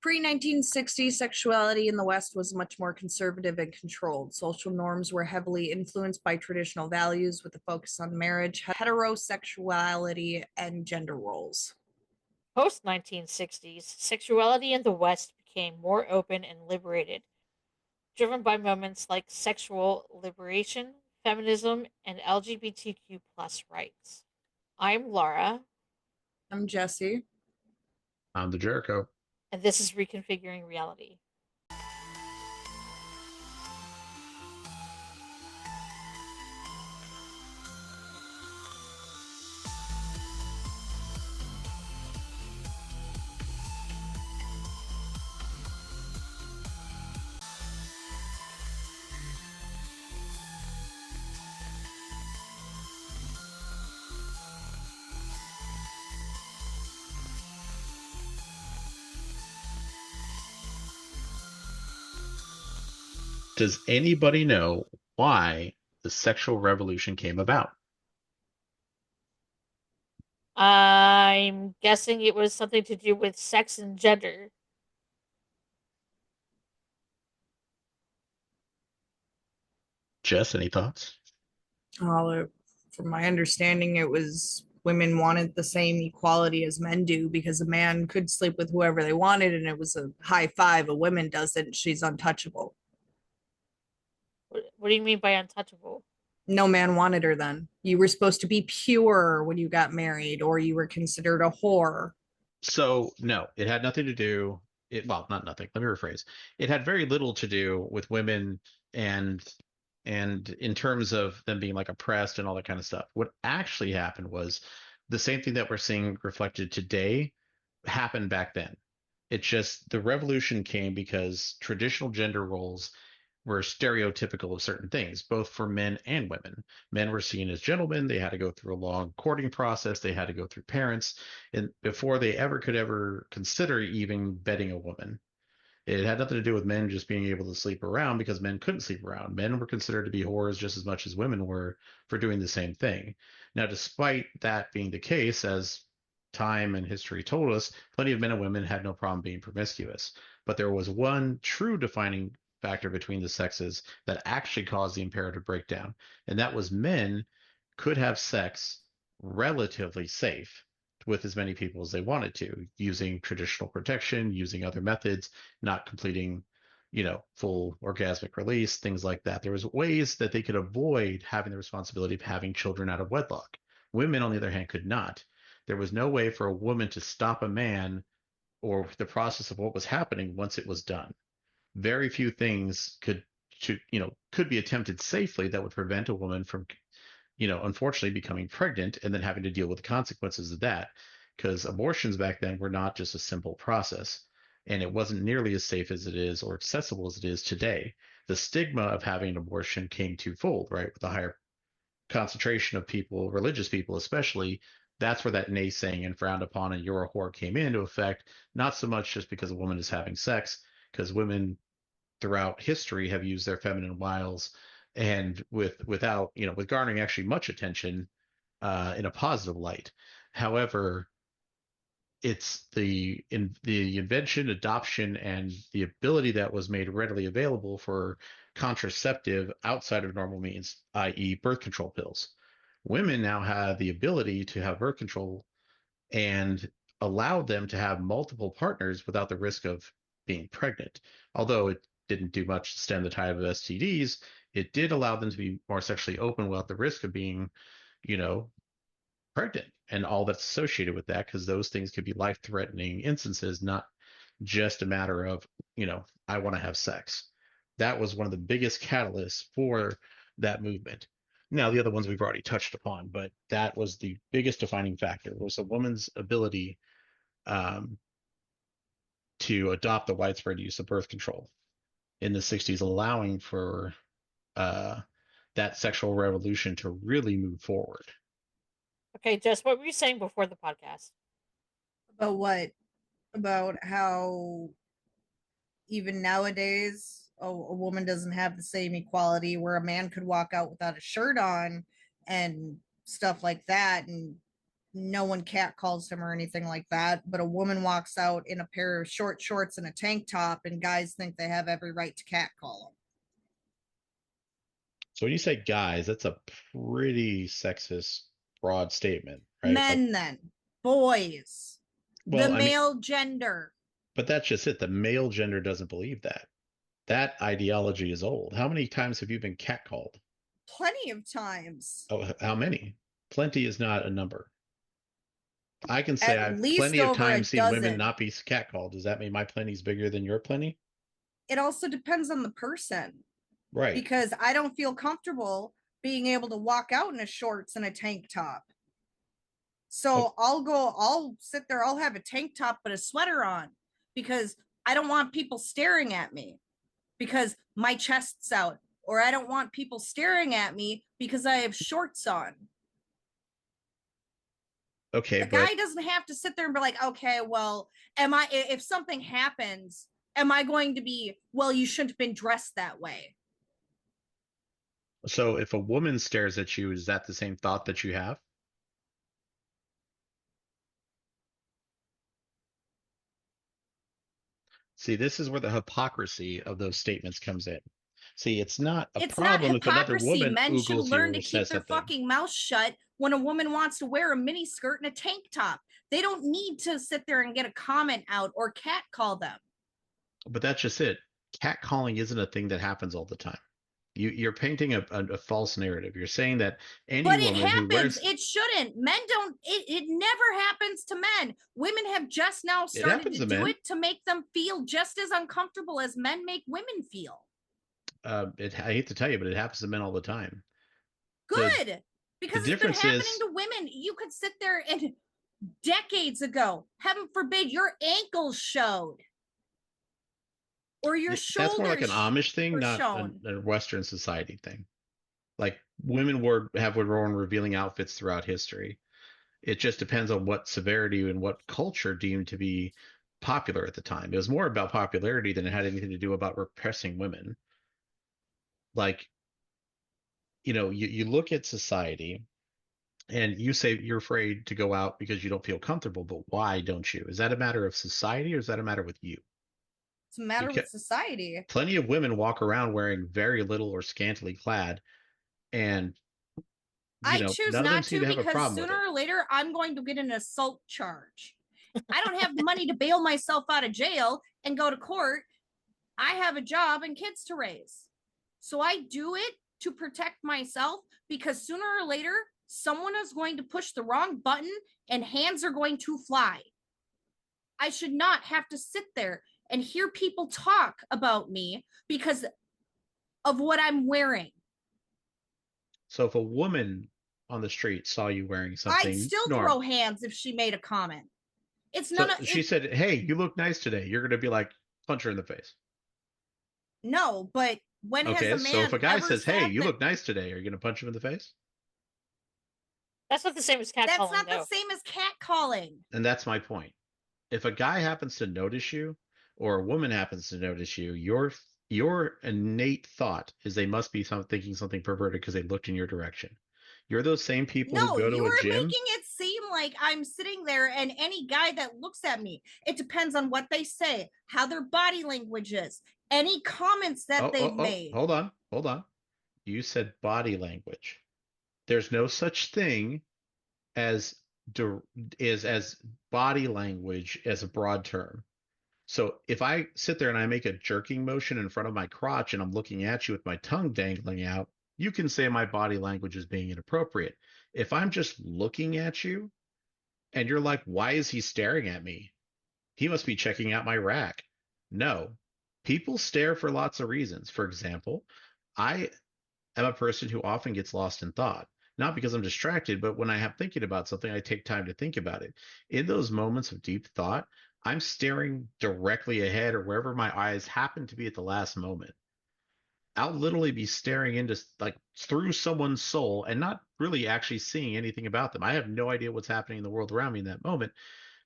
Pre-1960 sexuality in the West was much more conservative and controlled. Social norms were heavily influenced by traditional values with a focus on marriage, heterosexuality, and gender roles. Post 1960s, sexuality in the West became more open and liberated, driven by movements like sexual liberation, feminism, and LGBTQ plus rights. I'm Laura, I'm Jesse. I'm the Jericho. and this is Reconfiguring Reality. Does anybody know why the sexual revolution came about? I'm guessing it was something to do with sex and gender. Jess, any thoughts? From my understanding, it was women wanted the same equality as men do because a man could sleep with whoever they wanted, and it was a high five. A woman doesn't; she's untouchable. What do you mean by untouchable? No man wanted her then. You were supposed to be pure when you got married, or you were considered a whore. So, no, it had nothing to do. Well, not nothing. Let me rephrase. It had very little to do with women and and in terms of them being like oppressed and all that kind of stuff. What actually happened was the same thing that we're seeing reflected today happened back then. It's just the revolution came because traditional gender roles were stereotypical of certain things, both for men and women. Men were seen as gentlemen. They had to go through a long courting process. They had to go through parents, and before they ever consider even bedding a woman. It had nothing to do with men just being able to sleep around because men couldn't sleep around. Men were considered to be whores just as much as women were for doing the same thing. Now, despite that being the case, as time and history told us, plenty of men and women had no problem being promiscuous. But there was one true defining factor between the sexes that actually caused the imperative breakdown, and that was men could have sex relatively safe with as many people as they wanted to, using traditional protection, using other methods, not completing, full orgasmic release, things like that. There was ways that they could avoid having the responsibility of having children out of wedlock. Women, on the other hand, could not. There was no way for a woman to stop a man or the process of what was happening once it was done. Very few things could be attempted safely that would prevent a woman from unfortunately becoming pregnant and then having to deal with the consequences of that. Because abortions back then were not just a simple process, and it wasn't nearly as safe as it is or accessible as it is today. The stigma of having an abortion came twofold, right? With the higher concentration of people, religious people especially, that's where that naysaying and frowned upon and you're a whore came into effect, not so much just because a woman is having sex, because women throughout history have used their feminine wiles and with garnering actually much attention in a positive light. However, it's the invention, adoption, and the ability that was made readily available for contraceptive outside of normal means, i.e., birth control pills. Women now have the ability to have birth control and allowed them to have multiple partners without the risk of being pregnant. Although it didn't do much to stem the tide of STDs, it did allow them to be more sexually open without the risk of being, you know, pregnant and all that's associated with that, because those things could be life threatening instances, not just a matter of, I want to have sex. That was one of the biggest catalysts for that movement. Now, the other ones we've already touched upon, but that was the biggest defining factor was a woman's ability um, to adopt the widespread use of birth control in the 60s, allowing for uh, that sexual revolution to really move forward. Okay, Jess, what were you saying before the podcast? About what? About how even nowadays a woman doesn't have the same equality where a man could walk out without a shirt on and stuff like that, and no one catcalls him or anything like that. But a woman walks out in a pair of short shorts and a tank top, and guys think they have every right to catcall him. So when you say guys, that's a pretty sexist, broad statement, right? Like, Men, then, boys, the well, I mean, male gender. but that's just it. The male gender doesn't believe that. That ideology is old. How many times have you been catcalled? Plenty of times. Oh, how many? Plenty is not a number. I can say At I've least plenty of over a times seen women dozen. not be catcalled. Does that mean my plenty's bigger than your plenty? It also depends on the person, Right. because I don't feel comfortable being able to walk out in a shorts and a tank top. So I'll sit there, I'll have a tank top but a sweater on, because I don't want people staring at me because my chest's out, or I don't want people staring at me because I have shorts on. Okay, A but guy doesn't have to sit there and be like, okay, well, if something happens, am I going to be, well, you shouldn't have been dressed that way? so if a woman stares at you, is that the same thought that you have? See, this is where the hypocrisy of those statements comes in. See, it's not a It's not problem if another hypocrisy. woman Men should oogles learn you to or keep says their something. fucking mouth shut when a woman wants to wear a mini skirt and a tank top. They don't need to sit there and get a comment out or catcall them. But that's just it. Catcalling isn't a thing that happens all the time. You're painting a false narrative. You're saying that any But it woman who happens. wears It shouldn't. Men don't, it never happens to men. Women have just now it started happens to to do men. it to make them feel just as uncomfortable as men make women feel. I hate to tell you, but it happens to men all the time. The Good. the Because it's been difference happening is to women. You could sit there and decades ago, heaven forbid, your ankles showed or your that's more like an shoulders Amish thing, were not shown. a Western society thing. Like women have worn revealing outfits throughout history. It just depends on what severity and what culture deemed to be popular at the time. It was more about popularity than it had anything to do about repressing women. Like, you look at society and you say you're afraid to go out because you don't feel comfortable, but why don't you? Is that a matter of society or is that a matter with you? It's a matter Because with society. plenty of women walk around wearing very little or scantily clad, and I choose none of them not seem to, to have a because problem with sooner it. or later I'm going to get an assault charge. I don't have the money to bail myself out of jail and go to court. I have a job and kids to raise. So I do it to protect myself, because sooner or later someone is going to push the wrong button and hands are going to fly. I should not have to sit there and hear people talk about me because of what I'm wearing. So if a woman on the street saw you wearing I'd something still normal, throw hands if she made a comment. It's none so of she it. said, "Hey, you look nice today," you're going to be like, punch her in the face. No, but when has a Okay, so if a man guy ever says, "Hey, sat you there? look nice today," are you going to punch him in the face? That's not the same as That's catcalling, not the though. same as catcalling. And that's my point. If a guy happens to notice you or a woman happens to notice you, your innate thought is they must be thinking something perverted because they looked in your direction. You're those same people who No, go to you a are gym. making it seem like I'm sitting there and any guy that looks at me, it depends on what they say, how their body language is, any comments that Oh, oh, they've oh, made. hold on. You said body language. There's no such thing as is as body language as a broad term. So if I sit there and I make a jerking motion in front of my crotch and I'm looking at you with my tongue dangling out, you can say my body language is being inappropriate. If I'm just looking at you and you're like, why is he staring at me? He must be checking out my rack. No, people stare for lots of reasons. For example, I am a person who often gets lost in thought. Not because I'm distracted, but when I have thinking about something, I take time to think about it. In those moments of deep thought, I'm staring directly ahead or wherever my eyes happen to be at the last moment. I'll literally be staring into like through someone's soul and not really actually seeing anything about them. I have no idea what's happening in the world around me in that moment.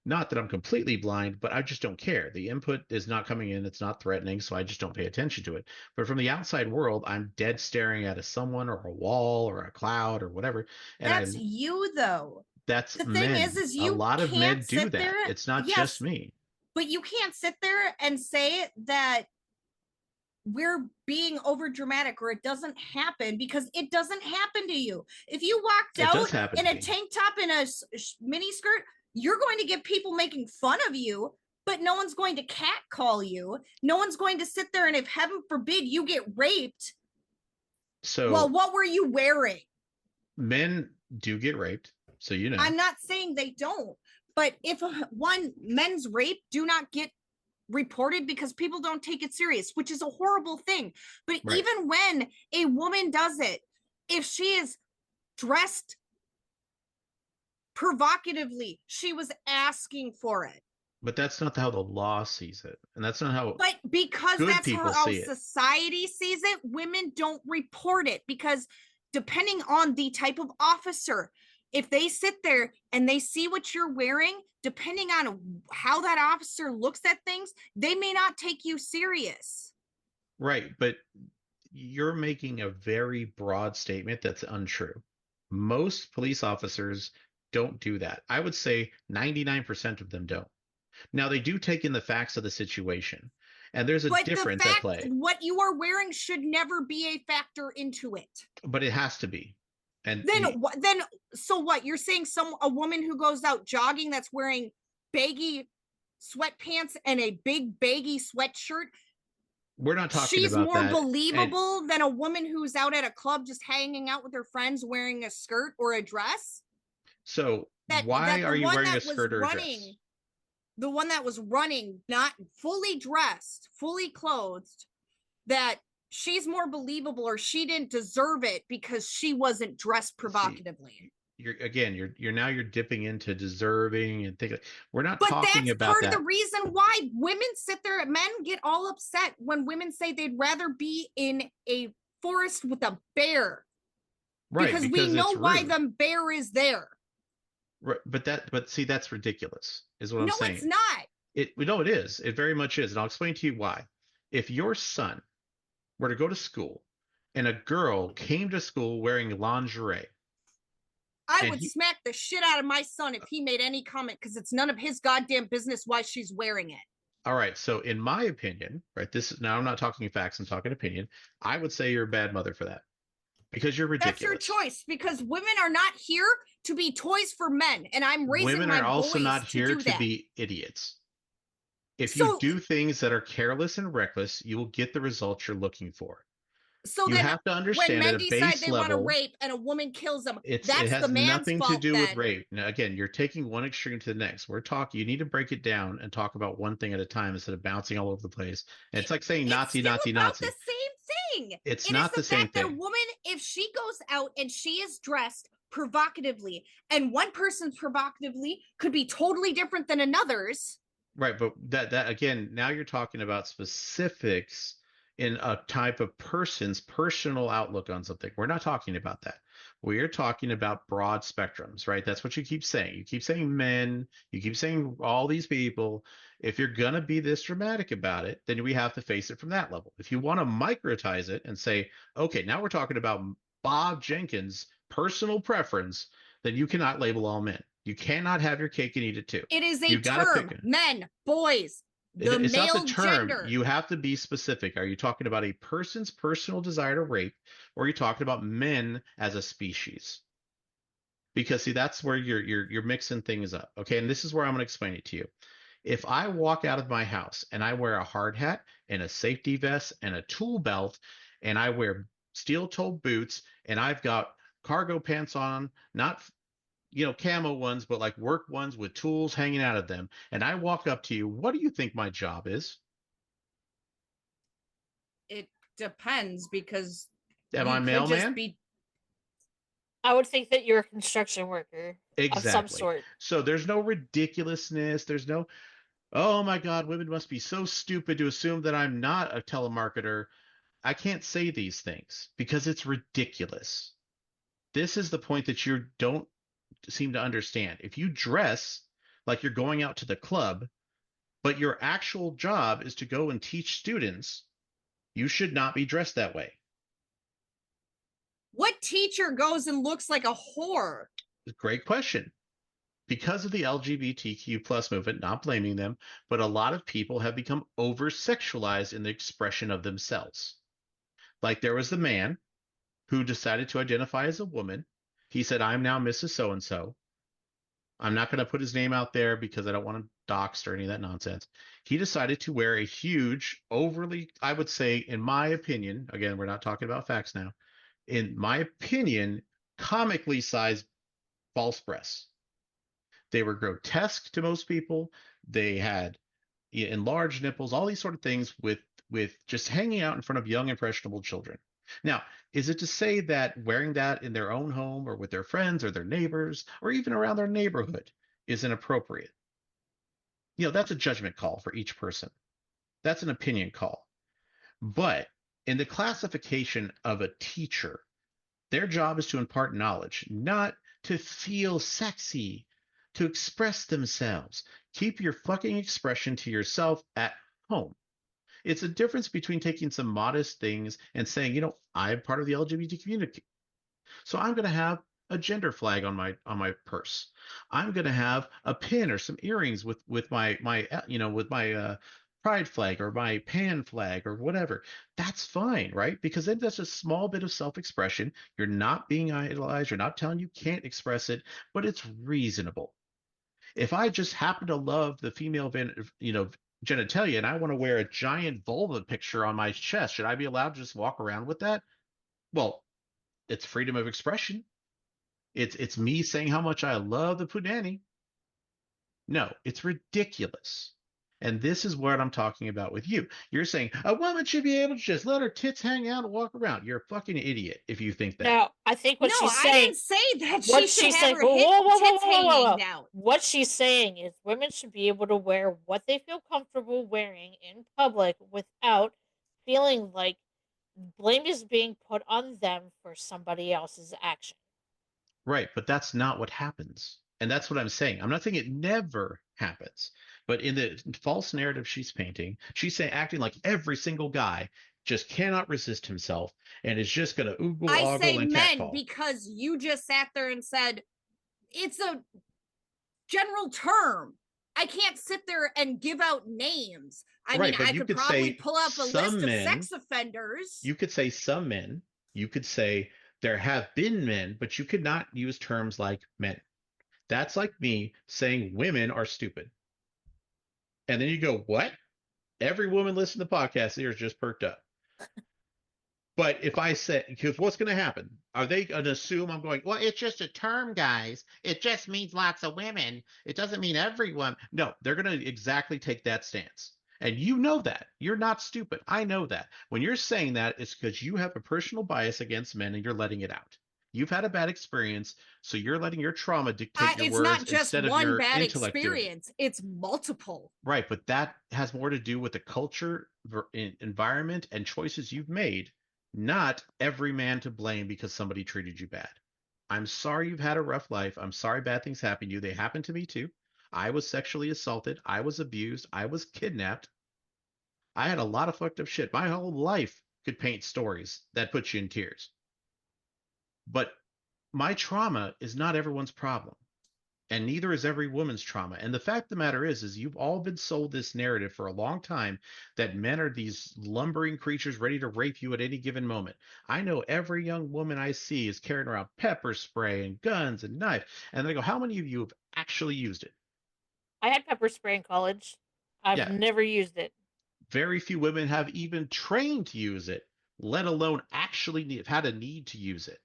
Not that I'm completely blind, but I just don't care. The input is not coming in, it's not threatening, so I just don't pay attention to it. But from the outside world, I'm dead staring at someone or a wall or a cloud or whatever, and That's you, though. That's The thing men. is A you lot of men can't do sit that. there. It's not Yes, just me. but you can't sit there and say that we're being over dramatic or it doesn't happen, because it doesn't happen to you. If you walked It does out happen in to a me. tank top and a mini skirt, you're going to get people making fun of you, but no one's going to catcall you. No one's going to sit there, and if heaven forbid you get raped, So well, what were you wearing? men do get raped, so you know. I'm not saying they don't, but if men's rape do not get reported because people don't take it serious, which is a horrible thing. But Right. even when a woman does it, if she is dressed provocatively, she was asking for it. But that's not how the law sees it, and that's not how. But because good that's people how see it. society sees it, women don't report it, because depending on the type of officer, if they sit there and they see what you're wearing, depending on how that officer looks at things, they may not take you serious. Right, but you're making a very broad statement that's untrue. Most police officers don't do that. I would say 99% of them don't. Now, they do take in the facts of the situation, and there's a But the difference at fact, play, what you are wearing should never be a factor into it. but it has to be. And Then so what? You're saying a woman who goes out jogging that's wearing baggy sweatpants and a big baggy sweatshirt, we're not talking she's about more that. believable than a woman who's out at a club just hanging out with her friends wearing a skirt or a dress? So why are you wearing a skirt or a dress? The one that was running, not fully dressed, fully clothed, that she's more believable, or she didn't deserve it because she wasn't dressed provocatively. You're dipping into deserving and thinking. We're not But talking that's about part that. of the reason why women sit there. Men get all upset when women say they'd rather be in a forest with a bear, Right, because we know it's why rude. the bear is there. Right, but see, that's ridiculous, is what I'm No, saying. it's not. It is. It very much is, and I'll explain to you why. If your son were to go to school and a girl came to school wearing lingerie, I would smack the shit out of my son if he made any comment, because it's none of his goddamn business why she's wearing it. all right, so in my opinion, right, this is, now I'm not talking facts, I'm talking opinion. I would say you're a bad mother for that, because you're ridiculous. That's your choice, because women are not here to be toys for men, and I'm raising Women my are also boys not here to that. be idiots. If you do things that are careless and reckless, you will get the results you're looking for. So you then have to understand when men at a decide base they level, want to rape and a woman kills them, it that's has the man's nothing fault to do then. with rape. Now, again, you're taking one extreme to the next. You need to break it down and talk about one thing at a time instead of bouncing all over the place. And it's like saying Nazi, Nazi, Nazi. It's the same thing. It's not the same thing. That a woman, if she goes out and she is dressed provocatively, and one person's provocatively could be totally different than another's. Right, but that again, now you're talking about specifics in a type of person's personal outlook on something. We're not talking about that. We're talking about broad spectrums, right? That's what you keep saying. You keep saying men, you keep saying all these people. If you're going to be this dramatic about it, then we have to face it from that level. If you want to microtize it and say, okay, now we're talking about Bob Jenkins' personal preference, then you cannot label all men. You cannot have your cake and eat it too. It is a term. Men, boys, it's male not the term. gender. You have to be specific. Are you talking about a person's personal desire to rape, or are you talking about men as a species? Because see, that's where you're mixing things up. Okay, and this is where I'm going to explain it to you. If I walk out of my house and I wear a hard hat and a safety vest and a tool belt, and I wear steel-toed boots, and I've got cargo pants on, not camo ones, but like work ones with tools hanging out of them, and I walk up to you, what do you think my job is? It depends, because am I mailman? I would think that you're a construction worker of some sort. So there's no ridiculousness. There's no, oh my God, women must be so stupid to assume that I'm not a telemarketer. I can't say these things because it's ridiculous. This is the point that you don't seem to understand. If you dress like you're going out to the club, but your actual job is to go and teach students, you should not be dressed that way. What teacher goes and looks like a whore? Great question. because of the LGBTQ plus movement, not blaming them, but a lot of people have become over sexualized in the expression of themselves. Like there was the man who decided to identify as a woman. He said, I'm now Mrs. So and so. I'm not going to put his name out there because I don't want him doxxed or any of that nonsense. He decided to wear a huge, overly, I would say, in my opinion, again, we're not talking about facts now, in my opinion, comically sized false breasts. They were grotesque to most people. They had enlarged nipples, all these sort of things with just hanging out in front of young, impressionable children. Now, is it to say that wearing that in their own home or with their friends or their neighbors or even around their neighborhood is inappropriate? That's a judgment call for each person. That's an opinion call. But in the classification of a teacher, their job is to impart knowledge, not to feel sexy, to express themselves. Keep your fucking expression to yourself at home. It's a difference between taking some modest things and saying, I'm part of the LGBT community, so I'm going to have a gender flag on my purse. I'm going to have a pin or some earrings with my pride flag or my pan flag or whatever. That's fine, right? Because then that's a small bit of self-expression. You're not being idolized. You're not telling you can't express it, but it's reasonable. If I just happen to love the female, genitalia and I want to wear a giant vulva picture on my chest, should I be allowed to just walk around with that? Well, it's freedom of expression. It's me saying how much I love the punani. No, it's ridiculous. And this is what I'm talking about with you. You're saying a woman should be able to just let her tits hang out and walk around. You're a fucking idiot if you think that. No, I think what No, she's I saying. didn't say that What she should she's have saying. her tits hanging out. What she's saying is women should be able to wear what they feel comfortable wearing in public without feeling like blame is being put on them for somebody else's action. Right, but that's not what happens. And that's what I'm saying. I'm not saying it never happens, but in the false narrative she's painting, she's saying acting like every single guy just cannot resist himself and is just going to oogle, I ogle, say and men catcall. because you just sat there and said it's a general term. I can't sit there and give out names. I mean, I could probably pull up a list of sex offenders. You could say some men. You could say there have been men, but you could not use terms like men. That's like me saying women are stupid. And then you go, what? Every woman listening to the podcast ears just perked up. But if I say, because what's going to happen? Are they going to assume I'm going, well, it's just a term, guys. It just means lots of women. It doesn't mean everyone. No, they're going to exactly take that stance. And you know that. You're not stupid. I know that. When you're saying that, it's because you have a personal bias against men and you're letting it out. You've had a bad experience, so you're letting your trauma dictate your words instead of your intellect doing it. It's multiple. Right, but that has more to do with the culture, environment, and choices you've made, not every man to blame because somebody treated you bad. I'm sorry you've had a rough life. I'm sorry bad things happened to you. They happened to me too. I was sexually assaulted. I was abused. I was kidnapped. I had a lot of fucked up shit. My whole life could paint stories that put you in tears. But my trauma is not everyone's problem. And neither is every woman's trauma. And the fact of the matter is you've all been sold this narrative for a long time that men are these lumbering creatures ready to rape you at any given moment. I know every young woman I see is carrying around pepper spray and guns and knives. And they go, how many of you have actually used it? I had pepper spray in college. I've never used it. Very few women have even trained to use it, let alone actually have had a need to use it.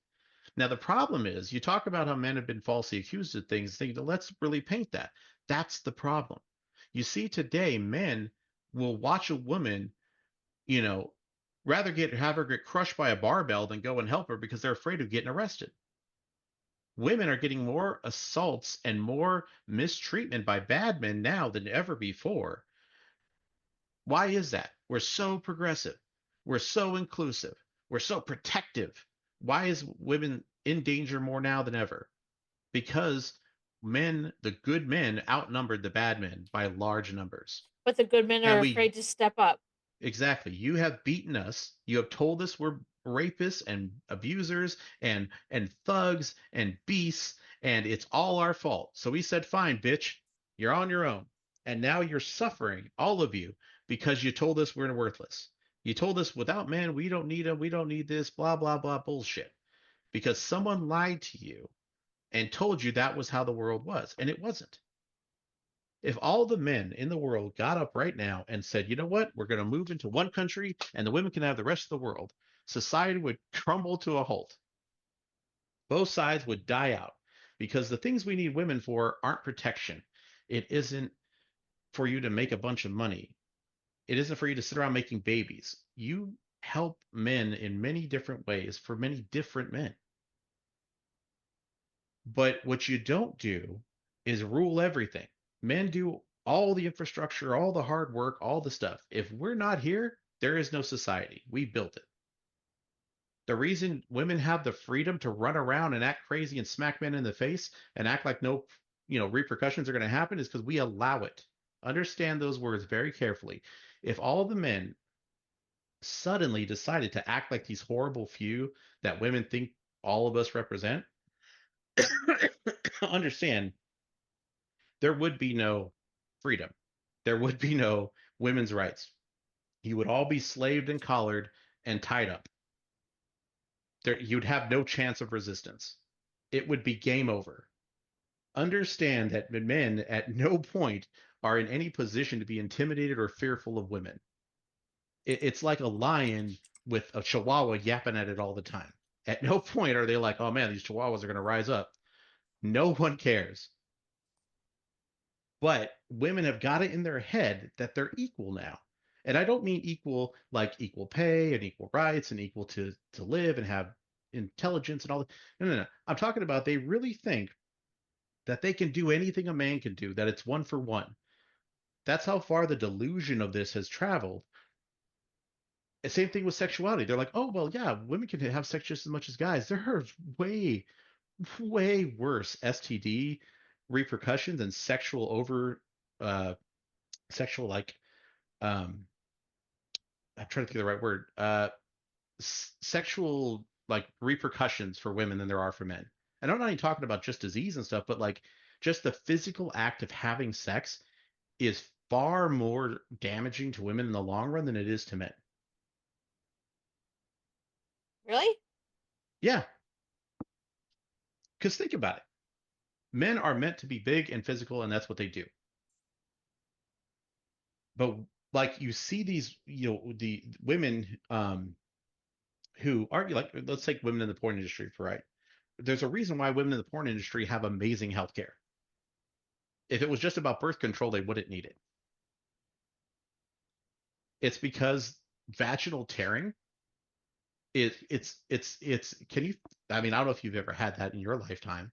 Now, the problem is you talk about how men have been falsely accused of things, thinking, let's really paint that. That's the problem. You see, today, men will watch a woman, rather have her get crushed by a barbell than go and help her because they're afraid of getting arrested. Women are getting more assaults and more mistreatment by bad men now than ever before. Why is that? We're so progressive. We're so inclusive. We're so protective. Why is women in danger more now than ever? Because men, the good men, outnumbered the bad men by large numbers. But the good men are afraid to step up. Exactly. You have beaten us. You have told us we're rapists and abusers and thugs and beasts, and it's all our fault. So we said, fine, bitch, you're on your own. And now you're suffering, all of you, because you told us we're worthless. You told us without men, we don't need them, we don't need this, blah, blah, blah bullshit. Because someone lied to you and told you that was how the world was, and it wasn't. If all the men in the world got up right now and said, you know what, we're going to move into one country and the women can have the rest of the world, society would crumble to a halt. Both sides would die out because the things we need women for aren't protection. It isn't for you to make a bunch of money. It isn't for you to sit around making babies. You help men in many different ways for many different men. But what you don't do is rule everything. Men do all the infrastructure, all the hard work, all the stuff. If we're not here, there is no society. We built it. The reason women have the freedom to run around and act crazy and smack men in the face and act like no, repercussions are going to happen is because we allow it. Understand those words very carefully. If all the men suddenly decided to act like these horrible few that women think all of us represent, understand there would be no freedom. There would be no women's rights. You would all be slaved and collared and tied up. You'd have no chance of resistance. It would be game over. Understand that men at no point are in any position to be intimidated or fearful of women. It's like a lion with a chihuahua yapping at it all the time. At no point are they like, oh man, these chihuahuas are going to rise up. No one cares. But women have got it in their head that they're equal now. And I don't mean equal like equal pay and equal rights and equal to live and have intelligence and all that. No. I'm talking about they really think that they can do anything a man can do, that it's one for one. That's how far the delusion of this has traveled. The same thing with sexuality. They're like, oh, well, yeah, women can have sex just as much as guys. There are way, way worse STD repercussions and sexual like I'm trying to think of the right word, sexual like repercussions for women than there are for men. And I'm not even talking about just disease and stuff, but like just the physical act of having sex is far more damaging to women in the long run than it is to men. Really? Yeah. Because think about it. Men are meant to be big and physical, and that's what they do. But like you see these, the women who are like, let's take women in the porn industry for right. There's a reason why women in the porn industry have amazing healthcare. If it was just about birth control, they wouldn't need it. It's because vaginal tearing it's can you I mean, I don't know if you've ever had that in your lifetime,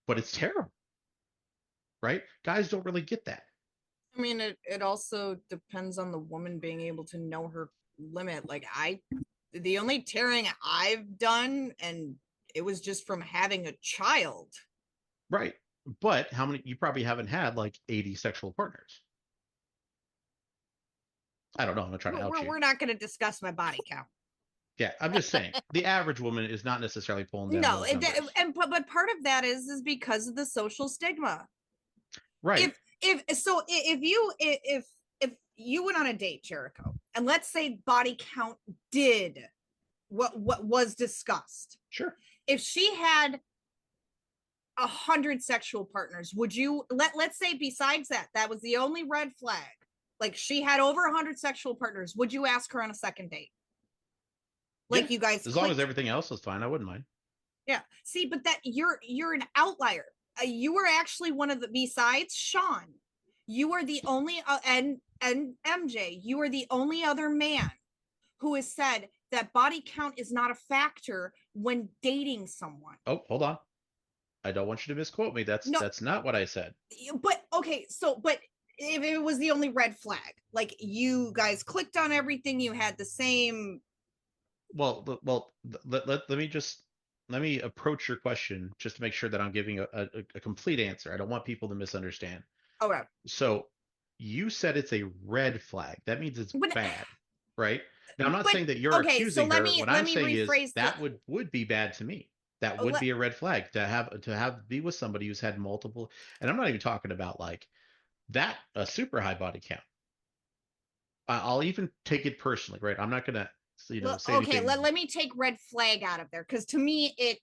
but it's terrible, right? Guys don't really get that. I mean, it also depends on the woman being able to know her limit. Like the only tearing I've done, and it was just from having a child. Right. But how many, you probably haven't had like 80 sexual partners. I don't know. I'm not trying to out you. We're not going to discuss my body count. Yeah, I'm just saying the average woman is not necessarily pulling down No, those numbers. but part of that is because of the social stigma. Right. If you went on a date, Jericho, and let's say body count did what was discussed. Sure. If she had 100 sexual partners, would you let's say besides that was the only red flag, like she had over 100 sexual partners, would you ask her on a second date? Like, yeah, you guys as long as everything else is fine, I wouldn't mind. Yeah. See, but that you're an outlier. You were actually one of the, besides Sean, you are the only and MJ, you are the only other man who has said that body count is not a factor when dating someone. Oh, hold on. I don't want you to misquote me. That's not what I said. But okay, but if it was the only red flag, like you guys clicked on everything, you had the same. Well, let me approach your question just to make sure that I'm giving a complete answer. I don't want people to misunderstand. Okay. So you said it's a red flag. That means it's bad, right? Now I'm not saying that you're accusing her. What I'm saying is that would be bad to me. That would be a red flag to be with somebody who's had multiple, and I'm not even talking about like that a super high body count. I'll even take it personally, right? I'm not gonna, say Okay, anything. let me take red flag out of there, because to me it.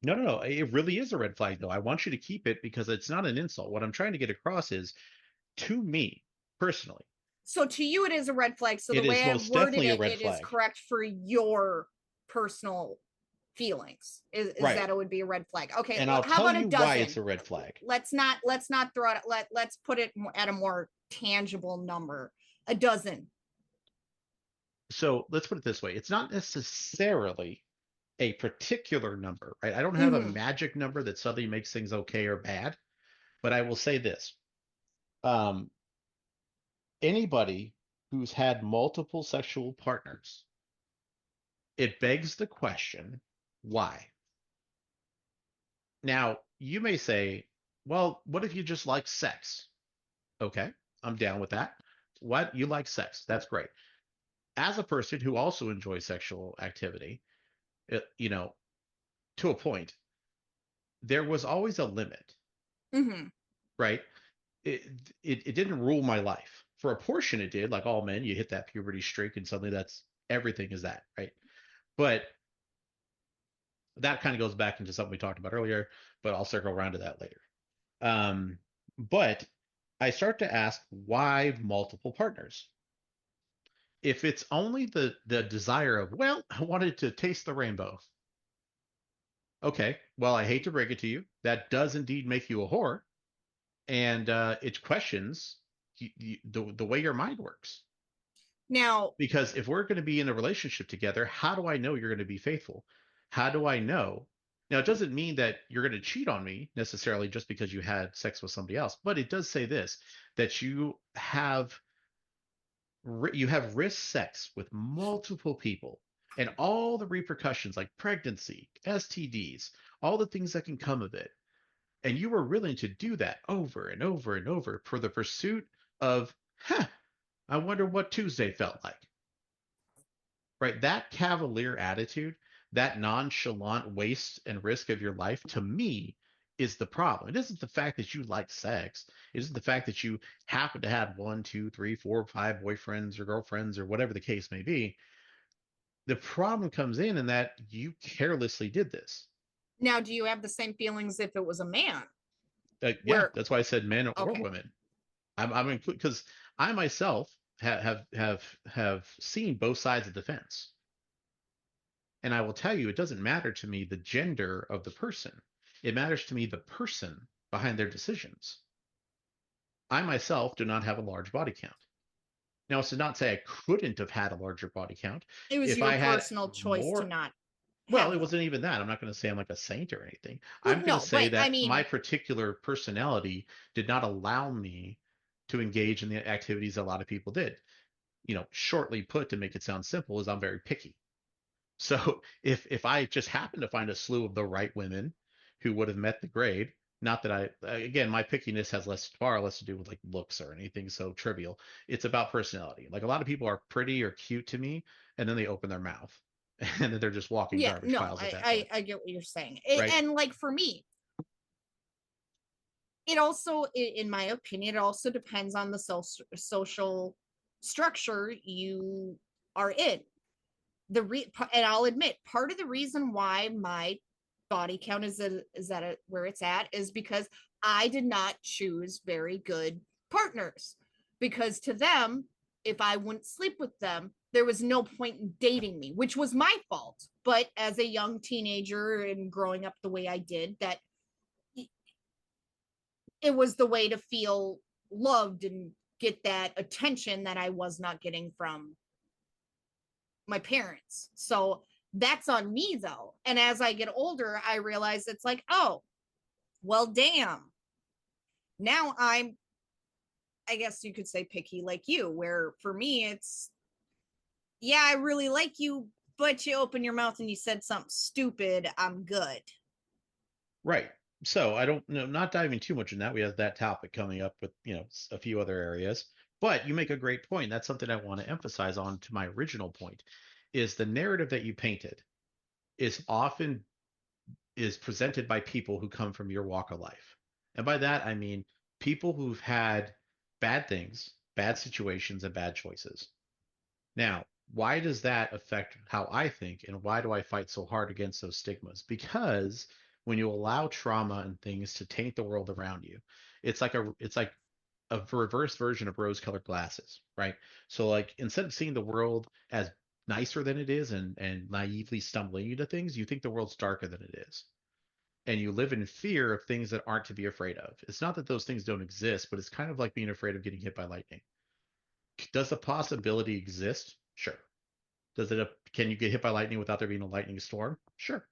No. It really is a red flag, though. I want you to keep it because it's not an insult. What I'm trying to get across is, to me personally, So to you, it is a red flag. So the it is way I most worded definitely a it, red it is flag. correct for your personal feelings. Is Right. that it would be a red flag? Okay. And I'll How tell about a you why it's dozen? a red flag. Let's not throw it. Let's put it at a more tangible number. A dozen. So let's put it this way. It's not necessarily a particular number, right? I don't have a Mm-hmm. magic number that suddenly makes things okay or bad, but I will say this. Um, Anybody who's had multiple sexual partners, it begs the question, why? Now, you may say, well, what if you just like sex? Okay, I'm down with that. What? You like sex? That's great. As a person who also enjoys sexual activity, it, to a point, there was always a limit, Mm-hmm. right? It, it didn't rule my life. For a portion, it did. Like all men, you hit that puberty streak, and suddenly that's everything is that, right? But that kind of goes back into something we talked about earlier, but I'll circle around to that later. But I start to ask, why multiple partners? If it's only the desire of, well, I wanted to taste the rainbow. Okay, well, I hate to break it to you, that does indeed make you a whore, and it questions the way your mind works. Now, Because if we're going to be in a relationship together, how do I know you're going to be faithful? How do I know? Now, it doesn't mean that you're going to cheat on me necessarily just because you had sex with somebody else, but it does say this, that you have risk sex with multiple people and all the repercussions like pregnancy, STDs, all the things that can come of it. And you were willing to do that over and over and over for the pursuit of, I wonder what Tuesday felt like. Right? That cavalier attitude, that nonchalant waste and risk of your life, to me, is the problem. It isn't the fact that you like sex. It isn't the fact that you happen to have one, two, three, four, five boyfriends or girlfriends or whatever the case may be. The problem comes in that you carelessly did this. do you have the same feelings if it was a man? Yeah, Where that's why I said men or okay. women. I'm including because I myself have seen both sides of the fence. And I will tell you, it doesn't matter to me the gender of the person. It matters to me the person behind their decisions. I myself do not have a large body count. Now, it's to not say I couldn't have had a larger body count. It was If your I had personal choice to more, not well, have it them. wasn't even that. I'm not going to say I'm like a saint or anything. Well, I'm going to no, say but I that my mean, particular personality did not allow me to engage in the activities a lot of people did. Shortly put, to make it sound simple, is I'm very picky. So if I just happen to find a slew of the right women who would have met the grade, not that again, my pickiness has far less to do with like looks or anything so trivial. It's about personality. Like a lot of people are pretty or cute to me, and then they open their mouth, and then they're just walking yeah, garbage no, piles at that point, I get what you're saying. right? And like for me, it also, in my opinion, it also depends on the social structure you are in. And I'll admit, part of the reason why my body count is where it's at is because I did not choose very good partners. Because to them, if I wouldn't sleep with them, there was no point in dating me, which was my fault. But as a young teenager and growing up the way I did, that it was the way to feel loved and get that attention that I was not getting from my parents. So that's on me though. And as I get older, I realize it's like, oh, well, damn. Now I guess you could say picky like you, where for me, it's, yeah, I really like you, but you open your mouth and you said something stupid. I'm good. Right. So I don't know, not diving too much in that. We have that topic coming up with, a few other areas. But you make a great point. That's something I want to emphasize on to my original point is the narrative that you painted is often is presented by people who come from your walk of life. And by that, I mean people who've had bad things, bad situations, and bad choices. Now, why does that affect how I think, and why do I fight so hard against those stigmas? Because when you allow trauma and things to taint the world around you, it's like a reverse version of rose-colored glasses, right? So like instead of seeing the world as nicer than it is and naively stumbling into things, you think the world's darker than it is. And you live in fear of things that aren't to be afraid of. It's not that those things don't exist, but it's kind of like being afraid of getting hit by lightning. Does the possibility exist? Sure. Can you get hit by lightning without there being a lightning storm? Sure.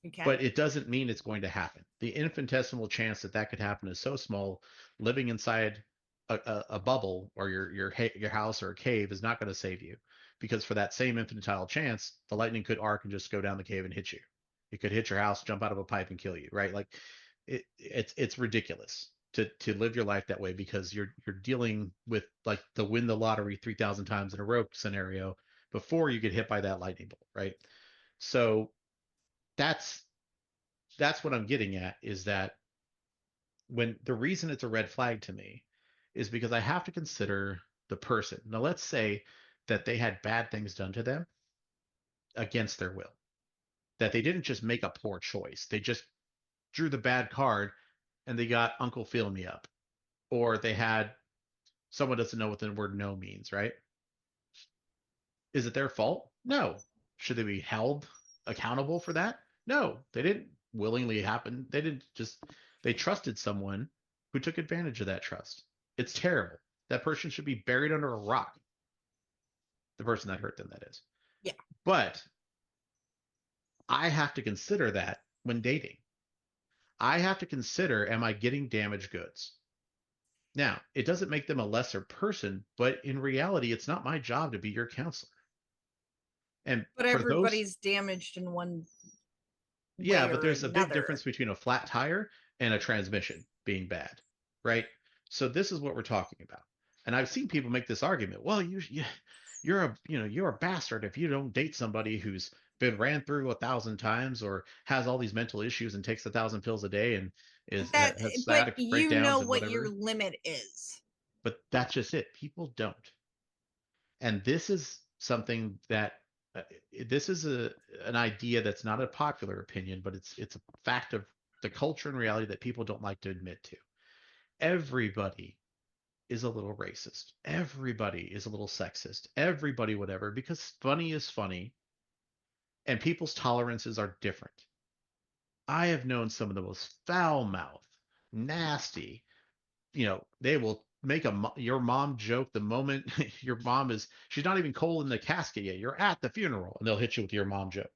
You can. But it doesn't mean it's going to happen. The infinitesimal chance that that could happen is so small. Living inside a bubble or your house or a cave is not going to save you, because for that same infantile chance, the lightning could arc and just go down the cave and hit you. It could hit your house, jump out of a pipe, and kill you. Right? Like it's ridiculous to live your life that way, because you're dealing with like the win the lottery 3,000 times in a row scenario before you get hit by that lightning bolt. Right? So that's that's what I'm getting at, is that when the reason it's a red flag to me is because I have to consider the person. Now, let's say that they had bad things done to them against their will, that they didn't just make a poor choice, they just drew the bad card and they got Uncle Fill Me Up, or they had someone doesn't know what the word no means, right? Is it their fault? No. Should they be held accountable for that? No. They didn't willingly happen. They didn't just, they trusted someone who took advantage of that trust. It's terrible. That person should be buried under a rock. The person that hurt them, that is. Yeah. But I have to consider that when dating. I have to consider, am I getting damaged goods? Now, it doesn't make them a lesser person, but in reality, it's not my job to be your counselor. And But for those, everybody's damaged in one yeah, way but or there's a big another. difference between a flat tire and a transmission being bad, right? So this is what we're talking about. And I've seen people make this argument. Well, you're a bastard if you don't date somebody who's been ran through 1,000 times or has all these mental issues and takes 1,000 pills a day and That, has but sciatic you know breakdowns and what your whatever. limit is. But that's just it. People don't. And this is something that uh, this is an idea that's not a popular opinion, but it's a fact of the culture and reality that people don't like to admit to. Everybody is a little racist. Everybody is a little sexist. Everybody whatever, because funny is funny and people's tolerances are different. I have known some of the most foul-mouthed, nasty, they will make your mom joke the moment your mom is, she's not even cold in the casket yet, you're at the funeral, and they'll hit you with your mom joke.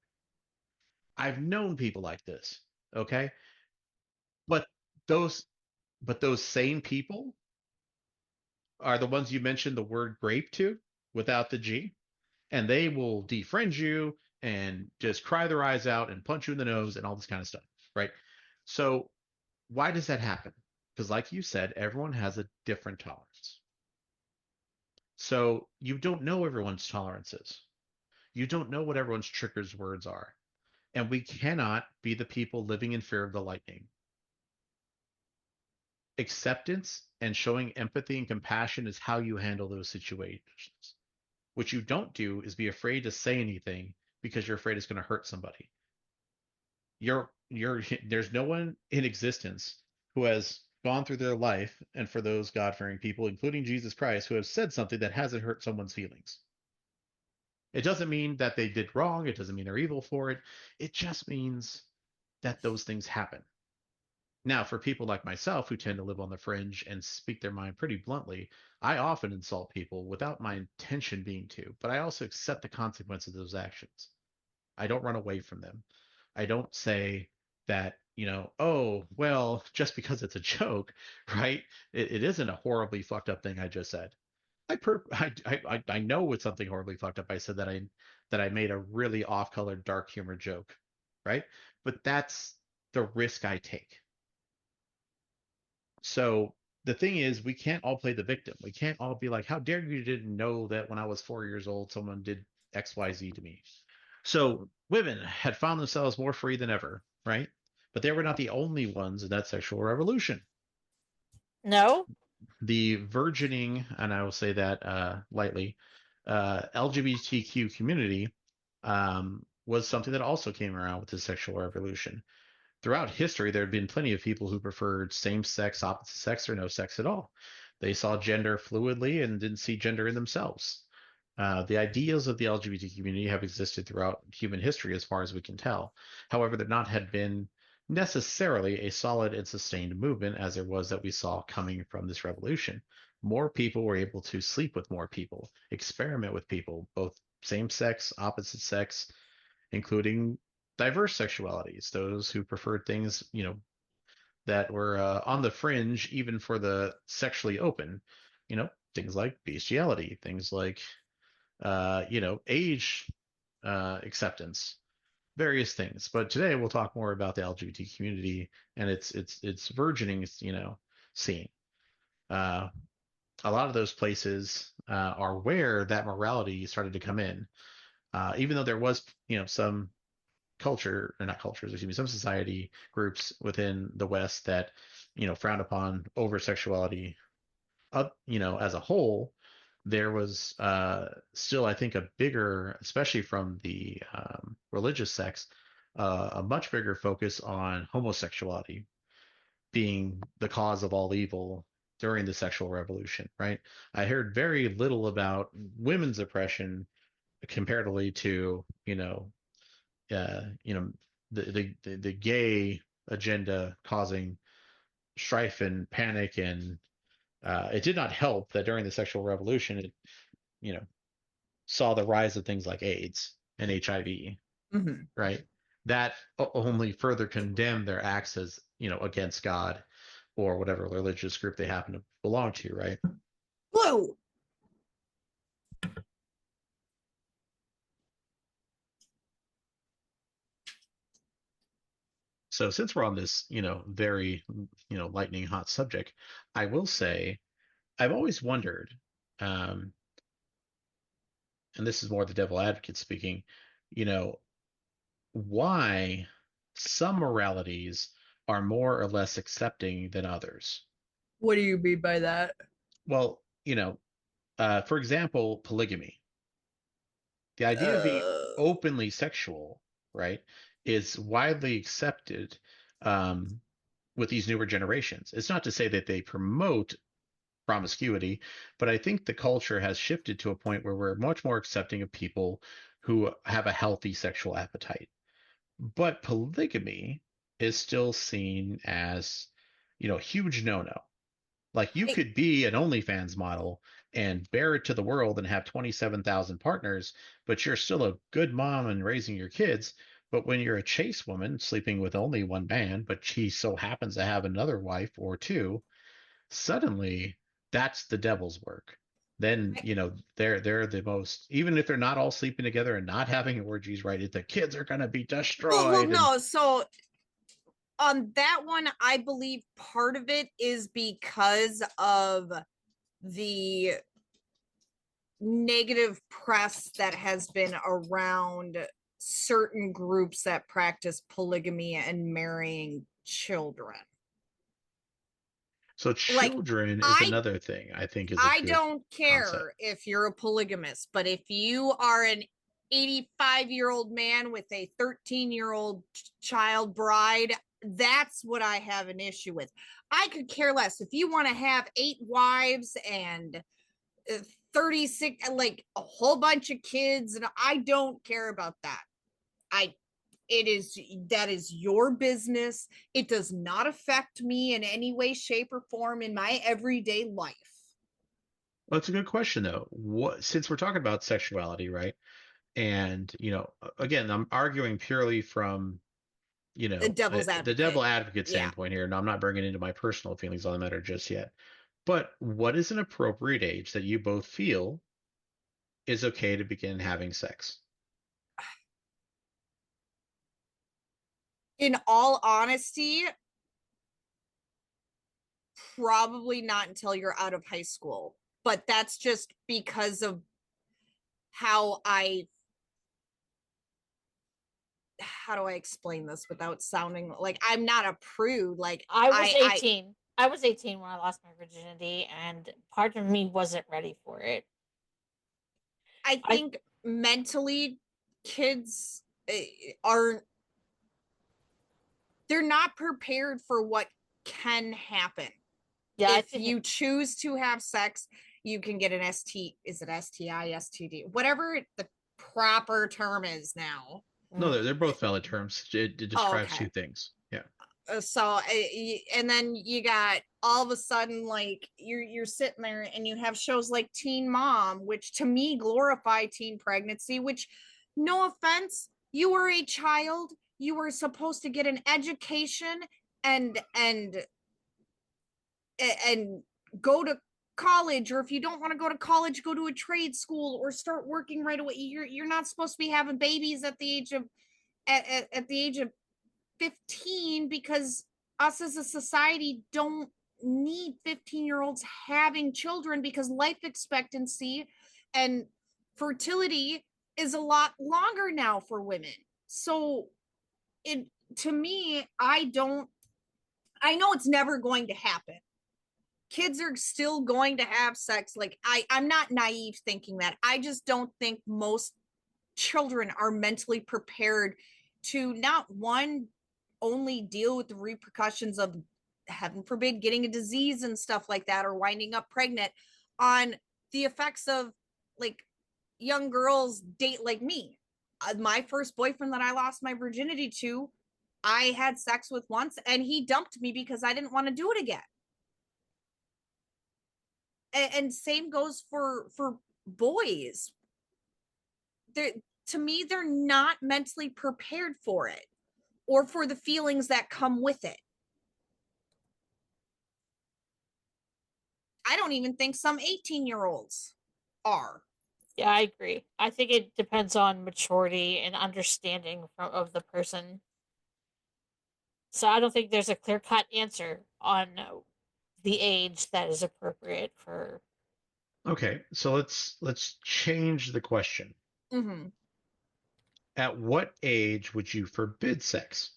I've known people like this. Okay. but those but those same people are the ones you mentioned the word grape to without the G, and they will defriend you and just cry their eyes out and punch you in the nose and all this kind of stuff, right? So why does that happen? Because like you said, everyone has a different tolerance. So you don't know everyone's tolerances. You don't know what everyone's triggers words are. And we cannot be the people living in fear of the lightning. Acceptance and showing empathy and compassion is how you handle those situations. What you don't do is be afraid to say anything because you're afraid it's going to hurt somebody. There's no one in existence who has gone through their life, and for those God-fearing people, including Jesus Christ, who have said something that hasn't hurt someone's feelings. It doesn't mean that they did wrong. It doesn't mean they're evil for it. It just means that those things happen. Now, for people like myself who tend to live on the fringe and speak their mind pretty bluntly, I often insult people without my intention being to, but I also accept the consequences of those actions. I don't run away from them. I don't say that, oh, well, just because it's a joke, right? It isn't a horribly fucked up thing I just said. I know it's something horribly fucked up. I said that I made a really off-colored dark humor joke, right? But that's the risk I take. So the thing is, we can't all play the victim. We can't all be like, "How dare you didn't know that when I was 4 years old, someone did XYZ to me." So women had found themselves more free than ever, right? But they were not the only ones in that sexual revolution. No? The burgeoning, and I will say that lightly, LGBTQ community was something that also came around with the sexual revolution. Throughout history, there had been plenty of people who preferred same sex, opposite sex, or no sex at all. They saw gender fluidly and didn't see gender in themselves. The ideals of the LGBT community have existed throughout human history, as far as we can tell. However, there not had been necessarily a solid and sustained movement as there was that we saw coming from this revolution. More people were able to sleep with more people, experiment with people, both same sex, opposite sex, including diverse sexualities, those who preferred things, that were on the fringe, even for the sexually open, things like bestiality, things like, age acceptance, various things. But today we'll talk more about the LGBT community and its burgeoning, scene. Uh, a lot of those places are where that morality started to come in. Even though there was, some culture, or not cultures, excuse me, some society groups within the West that, frowned upon over sexuality, as a whole, there was still, I think, a bigger, especially from the religious sects, a much bigger focus on homosexuality being the cause of all evil during the sexual revolution, right? I heard very little about women's oppression comparatively to, you know, the gay agenda causing strife and panic, and it did not help that during the sexual revolution, it, you know, saw the rise of things like AIDS and HIV, Mhm. right? That only further condemned their acts as, against God or whatever religious group they happen to belong to, right? Blue. So since we're on this, very, lightning hot subject, I will say I've always wondered, um, and this is more the devil advocate speaking, you know, why some moralities are more or less accepting than others. What do you mean by that? Well, for example, polygamy. The idea of being Uh, openly sexual, right, is widely accepted um, with these newer generations. It's not to say that they promote promiscuity, but I think the culture has shifted to a point where we're much more accepting of people who have a healthy sexual appetite. But polygamy is still seen as, a huge no-no. Like you I, could be an OnlyFans model and bear it to the world and have 27,000 partners, but you're still a good mom and raising your kids. But when you're a chaste woman sleeping with only one man, but she so happens to have another wife or two, suddenly that's the devil's work. Then, I they're the most, even if they're not all sleeping together and not having orgies, right? The kids are gonna be well, destroyed. And no. So on that one, I believe part of it is because of the negative press that has been around certain groups that practice polygamy and marrying children. so Like, children is I another thing I think is a I good don't concept. care if you're a polygamist, but if you are an 85-year-old man with a 13-year-old child bride, that's what I have an issue with. I could care less if you want to have 8 wives and 36, like a whole bunch of kids, and I don't care about that. I it is that is your business. It does not affect me in any way, shape, or form in my everyday life. Well, it's a good question though. What, since we're talking about sexuality, right? And, again, I'm arguing purely from, The devil's the advocate. devil advocate Yeah. standpoint here. And I'm not bringing into my personal feelings on the matter just yet. But what is an appropriate age that you both feel is okay to begin having sex? In all honesty, probably not until you're out of high school. But that's just because of how I how do I explain this without sounding like I'm not a prude? Like I was 18. I was 18 when I lost my virginity, and part of me wasn't ready for it. I think mentally kids aren't, they're not prepared for what can happen. Yeah, If you choose to have sex, you can get an ST, is it STI, STD, whatever the proper term is now. No, they're both valid terms. It describes Okay. two things. Yeah. So and then you got all of a sudden like you're sitting there and you have shows like Teen Mom, which to me glorify teen pregnancy, which, no offense, you were a child, you were supposed to get an education and go to college, or if you don't want to go to college, go to a trade school or start working right away. You're not supposed to be having babies at the age of at the age of 15, because us as a society don't need 15-year-olds having children, because life expectancy and fertility is a lot longer now for women. So it, to me, I know it's never going to happen. Kids are still going to have sex. Like I'm not naive thinking that. I just don't think most children are mentally prepared to, not one, only deal with the repercussions of, heaven forbid, getting a disease and stuff like that, or winding up pregnant, on the effects of like young girls date like me. My first boyfriend that I lost my virginity to, I had sex with once and he dumped me because I didn't want to do it again. And same goes for boys. They're, to me, they're not mentally prepared for it or for the feelings that come with it. I don't even think some 18-year-olds are. Yeah, I agree. I think it depends on maturity and understanding of the person. So I don't think there's a clear-cut answer on the age that is appropriate for. Okay, so let's change the question. Mm-hmm. At what age would you forbid sex?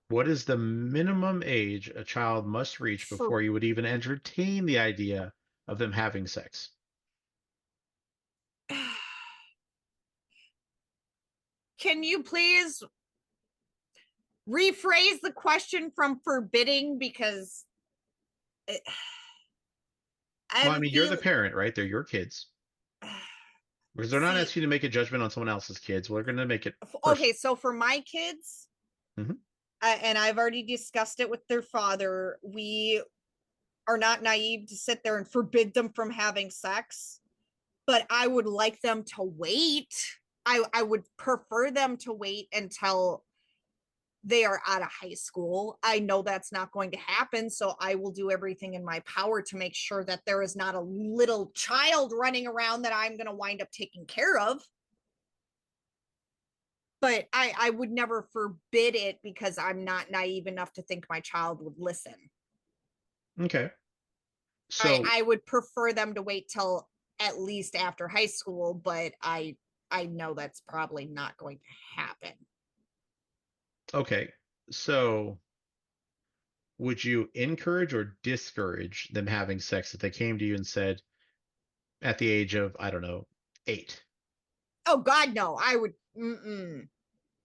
What is the minimum age a child must reach For before you would even entertain the idea of them having sex? Can you please rephrase the question from forbidding, because it, I have Well, I a mean, you're feel. the parent, right? They're your kids. Because they're not See, asking you to make a judgment on someone else's kids. We're going to make it okay, personal. so for my kids, Mhm. and I've already discussed it with their father, we are not naive to sit there and forbid them from having sex, but I would like them to wait. I would prefer them to wait until they are out of high school. I know that's not going to happen, so I will do everything in my power to make sure that there is not a little child running around that I'm going to wind up taking care of. But I would never forbid it, because I'm not naive enough to think my child would listen. Okay. So, I would prefer them to wait till at least after high school, but I know that's probably not going to happen. okay. So, would you encourage or discourage them having sex if they came to you and said at the age of, I don't know, 8? Oh God, no! I would. Mm-mm.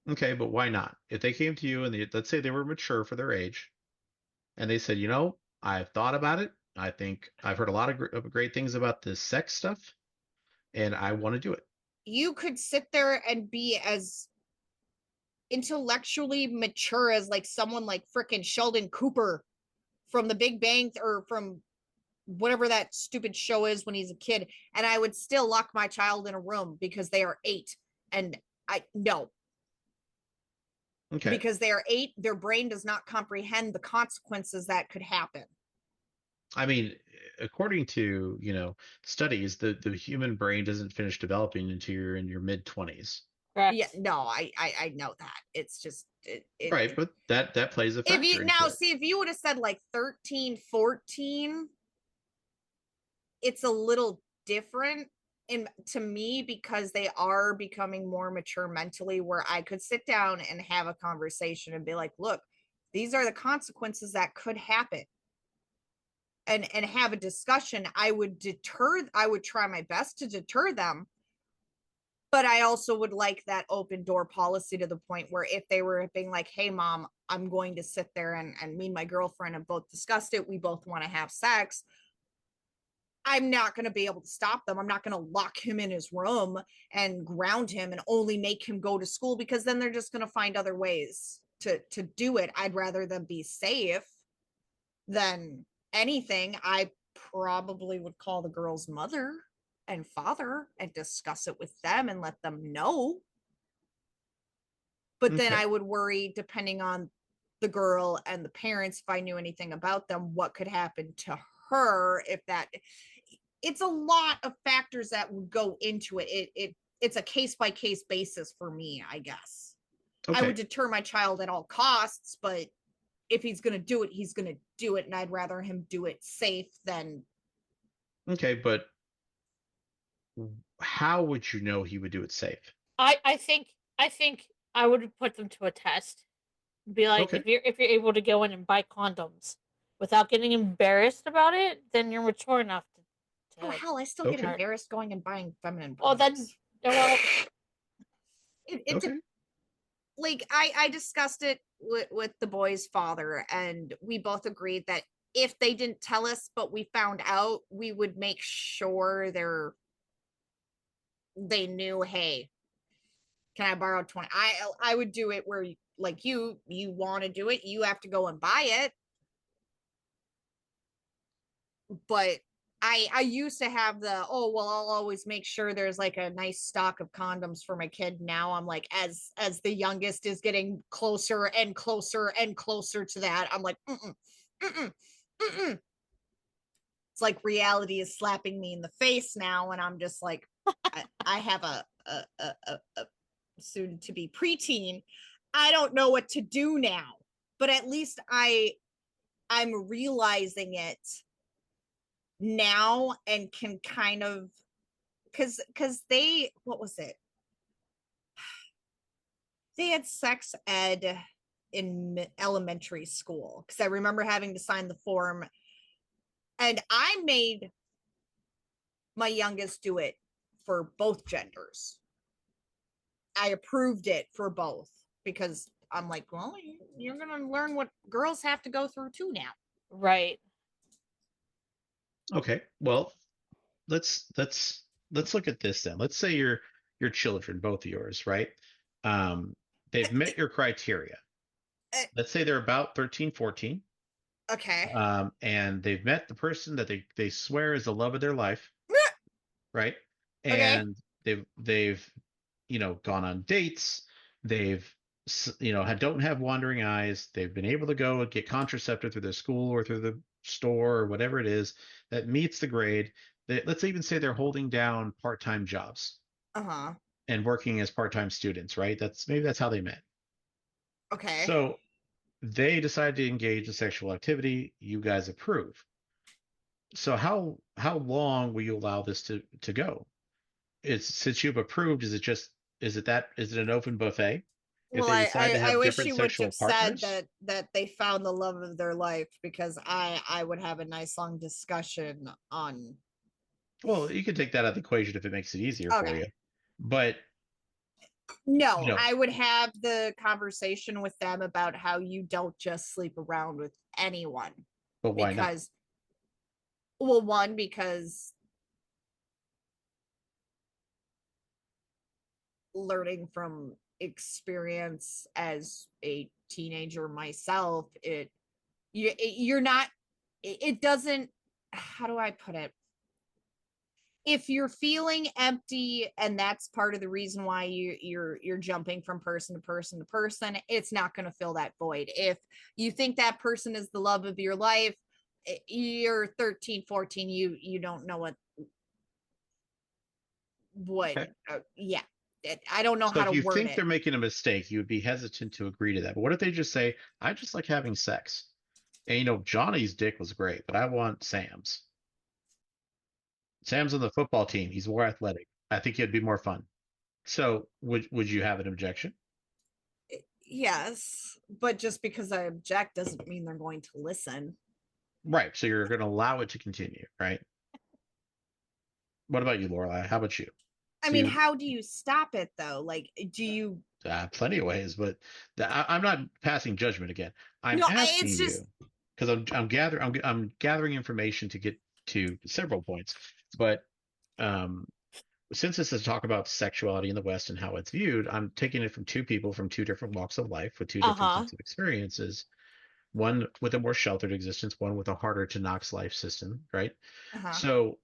Okay, but why not? If they came to you and let's say they were mature for their age and they said, I've thought about it. I think I've heard a lot of great things about this sex stuff and I want to do it. You could sit there and be as intellectually mature as like someone like frickin' Sheldon Cooper from the Big Bang, or from whatever that stupid show is when he's a kid, and I would still lock my child in a room because they are 8. And I no, Okay. because they are 8, their brain does not comprehend the consequences that could happen. I mean, according to, studies, the human brain doesn't finish developing until you're in your mid 20s. Yeah, Correct. no, I know that. It's just Right, but that plays a if factor you into now it. see, if you would have said like 13, 14, it's a little different. to me, because they are becoming more mature mentally, where I could sit down and have a conversation and be like, look, these are the consequences that could happen, and have a discussion. I would try my best to deter them, but I also would like that open door policy, to the point where if they were being like, hey mom, I'm going to sit there, and me and my girlfriend have both discussed it, we both want to have sex, I'm not going to be able to stop them. I'm not going to lock him in his room and ground him and only make him go to school, because then they're just going to find other ways to do it. I'd rather them be safe than anything. I probably would call the girl's mother and father and discuss it with them and let them know. But then Okay. I would worry, depending on the girl and the parents, if I knew anything about them, what could happen to her. If that, it's a lot of factors that would go into it. It's a case by case basis for me, I guess. I would Okay. deter my child at all costs, but if he's going to do it, he's going to do it, and I'd rather him do it safe than. Okay, but how would you know he would do it safe? I think I would put them to a test. Be like, Okay. if you're able to go in and buy condoms without getting embarrassed about it, then you're mature enough Oh to hell, I still get Okay. embarrassed going and buying feminine well then products. well It Okay. like I discussed it with the boy's father, and we both agreed that if they didn't tell us but we found out, we would make sure they knew, hey, can I borrow 20? I would do it where, like, you want to do it, you have to go and buy it. But I used to have the, oh well, I'll always make sure there's like a nice stock of condoms for my kid. Now I'm like, as the youngest is getting closer and closer and closer to that, I'm like, mm-mm, mm-mm, mm-mm. It's like reality is slapping me in the face now, and I'm just like, I have a soon to be preteen. I don't know what to do now, but at least I'm realizing it now and can kind of, because they, what was it, they had sex ed in elementary school, because I remember having to sign the form, and I made my youngest do it for both genders. I approved it for both, because I'm like, well, you're gonna learn what girls have to go through too now. right. Okay. Well, let's look at this then. Let's say your children, both of yours, right? Um, they've met your criteria. Let's say they're about 13, 14, Okay. and they've met the person that they swear is the love of their life, right? Okay. And they've gone on dates. They've don't have wandering eyes. They've been able to go and get contraceptive through the school or through the store or whatever it is that meets the grade. Let's even say they're holding down part-time jobs Uh-huh. and working as part-time students, right? That's how they met. Okay. So they decide to engage in sexual activity. You guys approve. So how long will you allow this to go? It's since you've approved, is it an open buffet? If Well, they decide to I have wish different she would sexual have said partners, that they found the love of their life, because I would have a nice long discussion on. well, you can take that out of the equation if it makes it easier for Okay. you. But you No, know, I would have the conversation with them about how you don't just sleep around with anyone, but why not? because, well, one, because learning from experience as a teenager myself, you're not, it doesn't, how do I put it? If you're feeling empty and that's part of the reason why you're jumping from person to person to person, it's not going to fill that void. If you think that person is the love of your life, you're 13, 14, you don't know what Okay. yeah, I don't know So how if to you word think it. they're making a mistake, you would be hesitant to agree to that. But what if they just say, "I just like having sex, and Johnny's dick was great, but I want Sam's." Sam's on the football team. He's more athletic. I think it'd be more fun. So would you have an objection? Yes, but just because I object doesn't mean they're going to listen. Right. So you're going to allow it to continue, right? What about you, Lorelai? How about you? I Do mean, you how do you stop it though? Like, do you? plenty of ways, but I'm not passing judgment again. I'm No, asking it's just you because I'm gathering information to get to several points, but um, since this is talk about sexuality in the West and how it's viewed, I'm taking it from two people from two different walks of life with two different Uh-huh. sets of experiences. One with a more sheltered existence, one with a harder to knox life system, right? uh-huh. So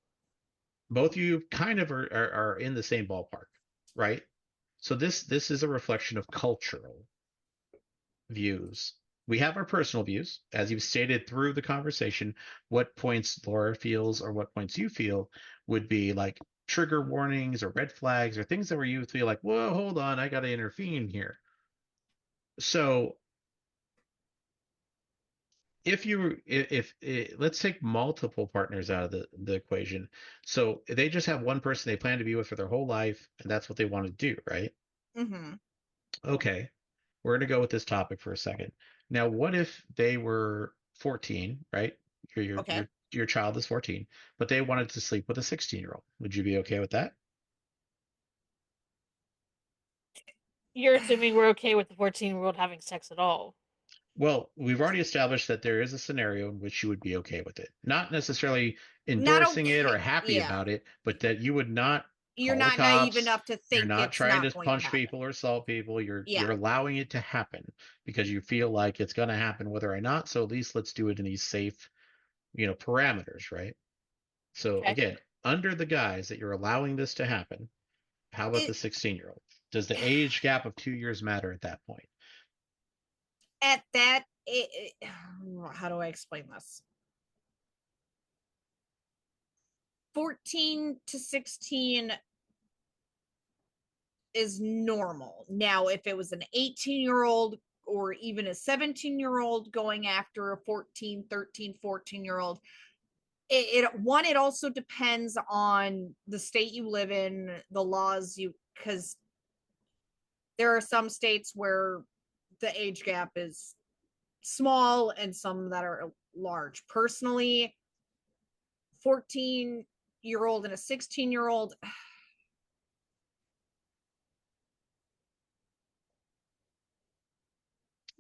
both of you kind of are in the same ballpark, right? So this is a reflection of cultural views. We have our personal views, as you've stated through the conversation. What points Laura feels or what points you feel would be like trigger warnings or red flags or things that where you feel like, whoa, hold on, I got to intervene here. So if let's take multiple partners out of the equation. So they just have one person they plan to be with for their whole life, and that's what they want to do, right? Mm-hmm. Okay, we're going to go with this topic for a second. Now, what if they were 14, right? Your your Okay. your your child is 14, but they wanted to sleep with a 16-year-old. Would you be okay with that? You're assuming we're okay with the 14-year-old having sex at all. Well, we've already established that there is a scenario in which you would be okay with it. Not necessarily Not endorsing it or okay. happy Yeah, about it, but that you would not you're call the not naive cops. enough to You're think not it's trying not to going to punch happen. people or assault people. You're Yeah. allowing it to happen because you feel like it's going to happen whether or not. So at least let's do it in these safe, parameters, right? So Okay. again, under the guise that you're allowing this to happen, how about the It 16-year-old? Does the age gap of 2 years matter at that point? at that. How do I explain this? 14 to 16 is normal. Now, if it was an 18-year-old or even a 17-year-old going after a 14, 13, 14-year-old, it also depends on the state you live in, the laws because there are some states where the age gap is small and some that are large. Personally, 14-year-old and a 16-year-old,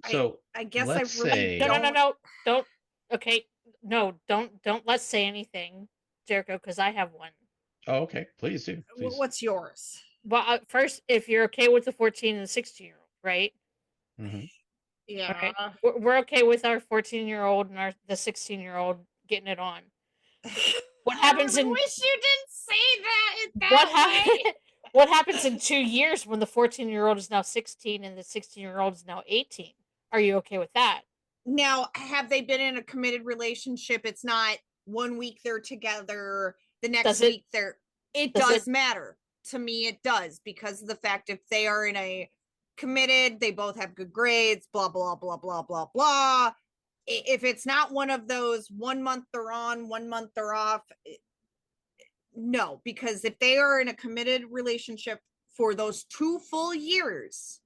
I So I guess I let's really No, no, say, no, don't. no. Don't. Okay. No, don't let's say anything, Jericho, because I have one. oh, okay, please do, please. What's yours? Well, first, if you're okay with the 14 and the 16-year-old, right? Hmm. All Yeah. right. We're okay with our 14-year-old and the 16-year-old getting it on. What I happens really in wish you didn't say what that way. ha- what happens in 2 years when the 14-year-old is now 16 and the 16-year-old is now 18? Are you okay with that? Now, have they been in a committed relationship? It's not 1 week they're together, the next Does it week they're. It does does it matter. To me, it does because of the fact if they are in a committed, they both have good grades, blah, blah, blah, blah, blah, blah. If it's not one of those 1 month they're on, 1 month they're off, no, because if they are in a committed relationship for those 2 full years,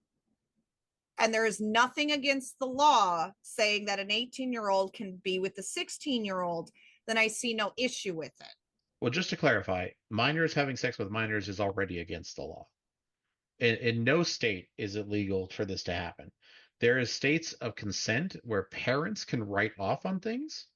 and there is nothing against the law saying that an 18-year-old can be with a 16-year-old, then I see no issue with it. Well, just to clarify, minors having sex with minors is already against the law. In no state is it legal for this to happen. There is states of consent where parents can write off on things,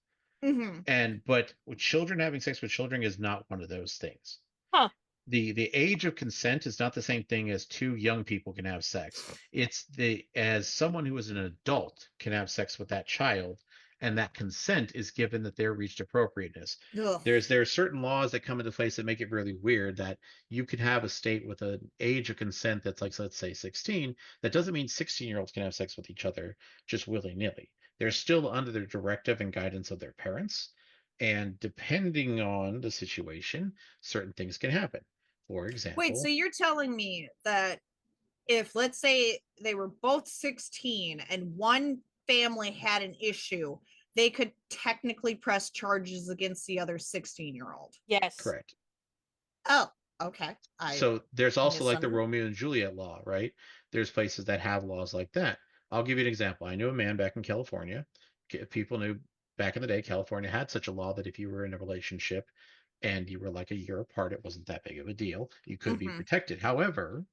Mm-hmm. but with children having sex with children is not one of those things. huh? The age of consent is not the same thing as two young people can have sex. It's the as someone who is an adult can have sex with that child, and that consent is given that they're reached appropriateness. Ugh. There are certain laws that come into place that make it really weird that you could have a state with an age of consent that's like, let's say 16. That doesn't mean 16-year-olds can have sex with each other just willy-nilly. They're still under the directive and guidance of their parents. And depending on the situation, certain things can happen. For Wait, so example, you're telling me that if, let's say, they were both 16 and one family had an issue, they could technically press charges against the other 16-year-old? Yes. correct. Oh, okay. I So there's also like the misunderstood. Romeo and Juliet law, right? There's places that have laws like that. I'll give you an example. I knew a man back in California. People knew back in the day, California had such a law that if you were in a relationship and you were like a year apart, it wasn't that big of a deal. You could be Hmm. protected. However,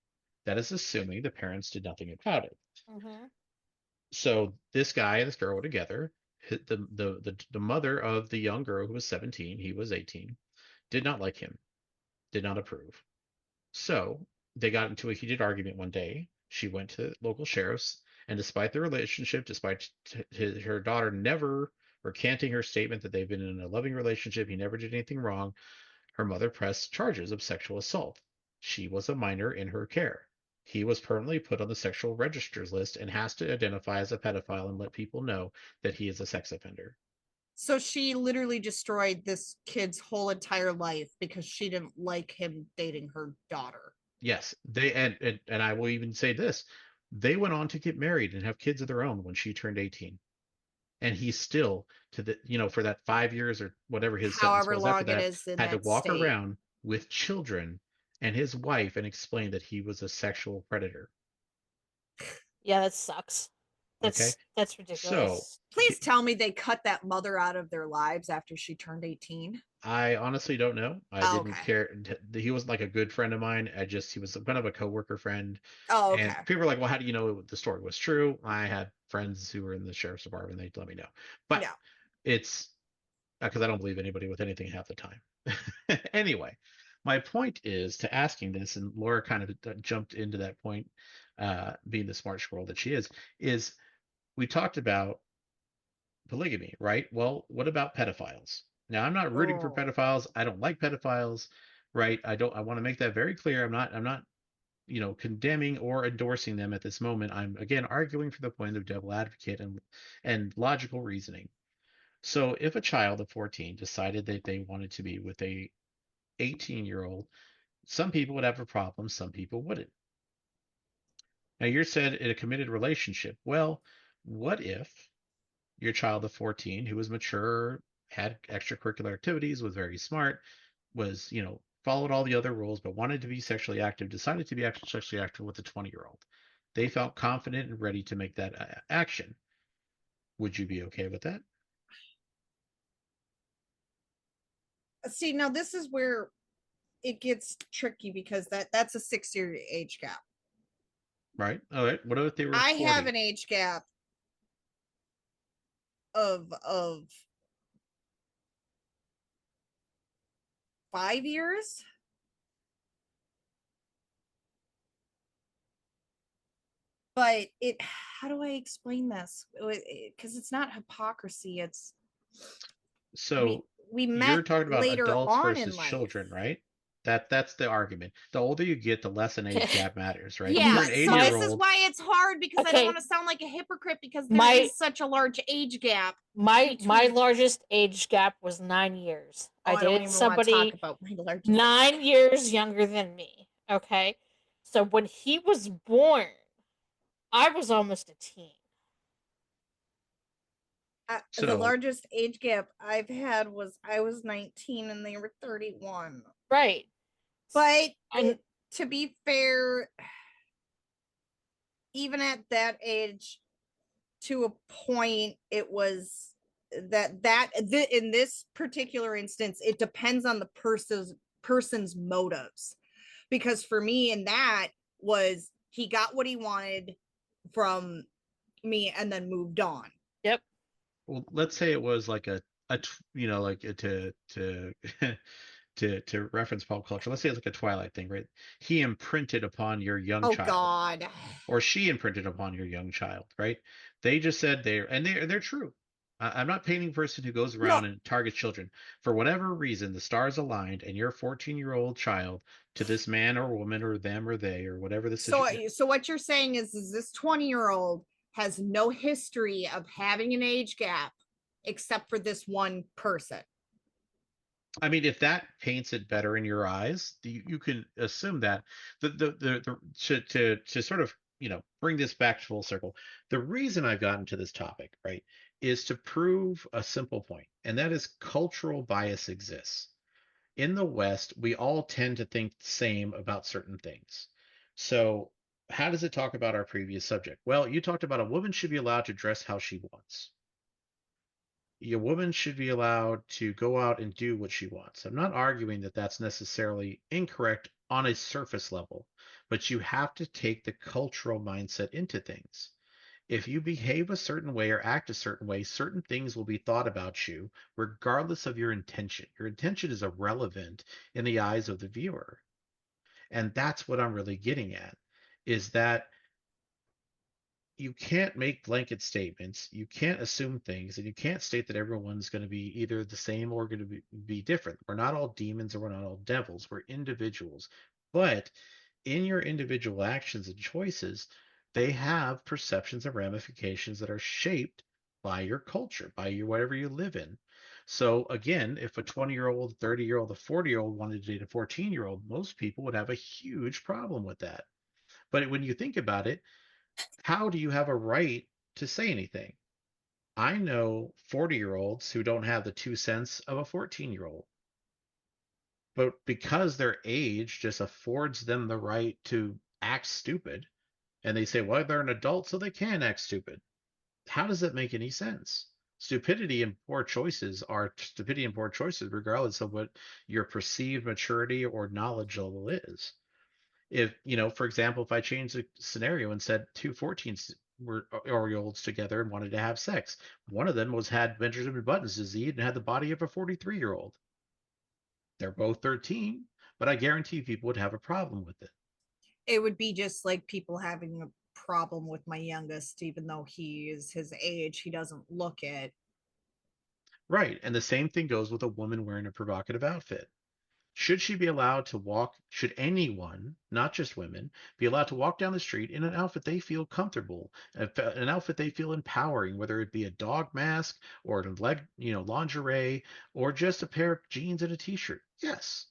that is assuming the parents did nothing about it. Mm-hmm. So this guy and this girl were together. The mother of the young girl who was 17, he was 18, did not like him, did not approve. So they got into a heated argument one day. She went to local sheriffs, and despite the relationship, despite her daughter never recanting her statement that they've been in a loving relationship, he never did anything wrong, her mother pressed charges of sexual assault. She was a minor in her care. He was permanently put on the sexual registers list and has to identify as a pedophile and let people know that he is a sex offender. So she literally destroyed this kid's whole entire life because she didn't like him dating her daughter. Yes, they and I will even say this. They went on to get married and have kids of their own when she turned 18. And he still to the for that 5 years or whatever his sentence However was after long it that is in had to that walk state. around with children and his wife and explain that he was a sexual predator. Yeah, that sucks. Okay, That's so ridiculous. Please tell me they cut that mother out of their lives after she turned 18. I honestly don't know. I Oh, didn't okay. care. He wasn't like a good friend of mine. He was kind of a coworker friend. Oh, And okay. people were like, "Well, how do you know the story was true?" I had friends who were in the sheriff's department. They let me know, but Yeah. it's because I don't believe anybody with anything half the time. Anyway, my point is to asking this, and Laura kind of jumped into that point, being the smart squirrel that she is we talked about polygamy, right? Well, what about pedophiles? Now, I'm not rooting for Oh. pedophiles. I don't like pedophiles, right? I want to make that very clear. I'm not, condemning or endorsing them at this moment. I'm again arguing for the point of devil advocate and logical reasoning. So if a child of 14 decided that they wanted to be with a 18-year-old, some people would have a problem, some people wouldn't. Now you said in a committed relationship. Well, what if your child of 14 who was mature, had extracurricular activities, was very smart, was, followed all the other rules, but wanted to be sexually active, decided to be sexually active with a 20-year-old? They felt confident and ready to make that action. Would you be okay with that? See, now this is where it gets tricky because that's a 6 year age gap. Right? All right. What if they were I have 40? an age gap of 5 years. But how do I explain this? Because it's not hypocrisy. It's we So we met you're talking about later adults on versus in life. children, right? That's the argument. The older you get, the less an age gap matters, right? If you're Yeah, an so 80 My year this is old, why it's hard because I don't okay, want to sound like a hypocrite because there my is such a large age gap my between. largest age gap was 9 years. Oh, I I don't dated even want to talk somebody about my largest age 9 years younger than me. Okay, so when he was born, I was almost a teen. The so largest age gap I've had was I was 19 and they were 31. Right. But And to be fair, even at that age, to a point, it was in this particular instance, it depends on the person's motives. Because for me, in that was he got what he wanted from me and then moved on. yep. well, let's say it was like like to to reference pop culture. Let's say it's like a Twilight thing, right? He imprinted upon your young Oh child, God. or she imprinted upon your young child, right? They just said they're true. I'm not painting a person who goes No. around and targets children. For whatever reason, the stars aligned, and your 14-year-old child to this man or woman or them or they or whatever the So situation. so what you're saying is this 20-year-old has no history of having an age gap except for this one person. I mean, if that paints it better in your eyes, you can assume that the to sort of bring this back to full circle. The reason I've gotten to this topic, right, is to prove a simple point, and that is cultural bias exists. in the West, we all tend to think the same about certain things. So, how does it talk about our previous subject? Well, you talked about a woman should be allowed to dress how she wants. A woman should be allowed to go out and do what she wants. I'm not arguing that that's necessarily incorrect on a surface level, but you have to take the cultural mindset into things. If you behave a certain way or act a certain way, certain things will be thought about you regardless of your intention. Your intention is irrelevant in the eyes of the viewer. And that's what I'm really getting at is that you can't make blanket statements, you can't assume things, and you can't state that everyone's going to be either the same or going to be different. We're not all demons or we're not all devils. We're individuals. But in your individual actions and choices, they have perceptions and ramifications that are shaped by your culture, by your whatever you live in. So again, if a 20-year-old, 30-year-old, a 40-year-old wanted to date a 14-year-old, most people would have a huge problem with that. But when you think about it, how do you have a right to say anything? I know 40-year-olds who don't have the 2 cents of a 14-year-old, but because their age just affords them the right to act stupid, and they say, well, they're an adult, so they can act stupid. How does that make any sense? Stupidity and poor choices are stupidity and poor choices, regardless of what your perceived maturity or knowledge level is. If, for example, if I changed the scenario and said two 14s were year olds together and wanted to have sex, one of them had Benjamin Button's disease and had the body of a 43-year-old. They're both 13, but I guarantee people would have a problem with it. It would be just like people having a problem with my youngest, even though he is his age, he doesn't look it. Right. And the same thing goes with a woman wearing a provocative outfit. Should she be allowed to walk, should anyone, not just women, be allowed to walk down the street in an outfit they feel comfortable, an outfit they feel empowering, whether it be a dog mask or lingerie or just a pair of jeans and a t-shirt? Yes.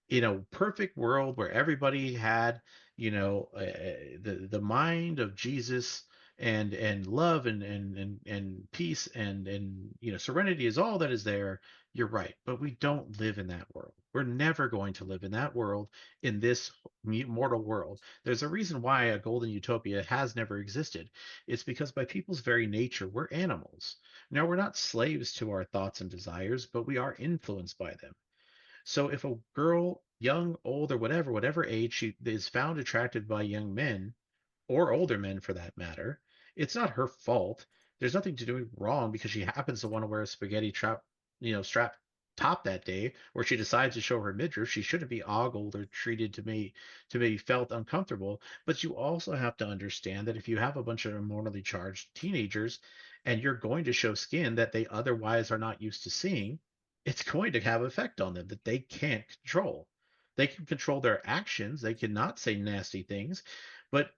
In a perfect world where everybody had, the mind of Jesus and love and peace and serenity is all that is there. You're right, but we don't live in that world. We're never going to live in that world in this mortal world. There's a reason why a golden utopia has never existed. It's because by people's very nature, we're animals. Now, we're not slaves to our thoughts and desires, but we are influenced by them. So if a girl, young, old, or whatever age, she is found attracted by young men, or older men for that matter, it's not her fault. There's nothing to do wrong because she happens to want to wear a spaghetti strap top that day, or she decides to show her midriff. She shouldn't be ogled or treated to be felt uncomfortable. But you also have to understand that if you have a bunch of hormonally charged teenagers and you're going to show skin that they otherwise are not used to seeing, it's going to have effect on them that they can't control. They can control their actions. They cannot say nasty things, but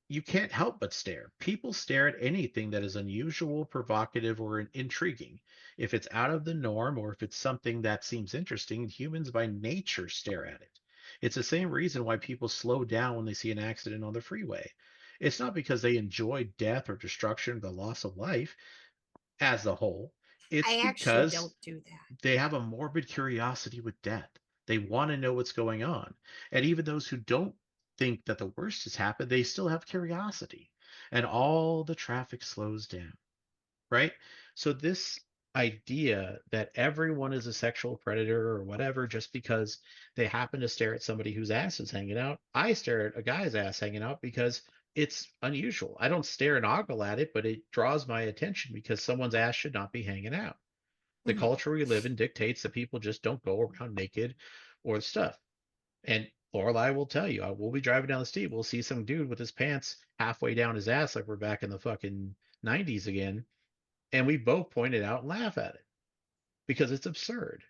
you can't help but stare. People stare at anything that is unusual, provocative, or intriguing. If it's out of the norm or if it's something that seems interesting, humans by nature stare at it. It's the same reason why people slow down when they see an accident on the freeway. It's not because they enjoy death or destruction or the loss of life as a whole. It's I actually don't because do that. they have a morbid curiosity with death. They want to know what's going on. And even those who don't think that the worst has happened, they still have curiosity. And all the traffic slows down, right? So, this idea that everyone is a sexual predator or whatever just because they happen to stare at somebody whose ass is hanging out. I stare at a guy's ass hanging out because it's unusual. I don't stare and ogle at it, but it draws my attention because someone's ass should not be hanging out. The Mhm. culture we live in dictates that people just don't go around naked or stuff. And Lorelai will tell you, we'll be driving down the street, we'll see some dude with his pants halfway down his ass, like we're back in the fucking 90s again, and we both point it out and laugh at it because it's absurd.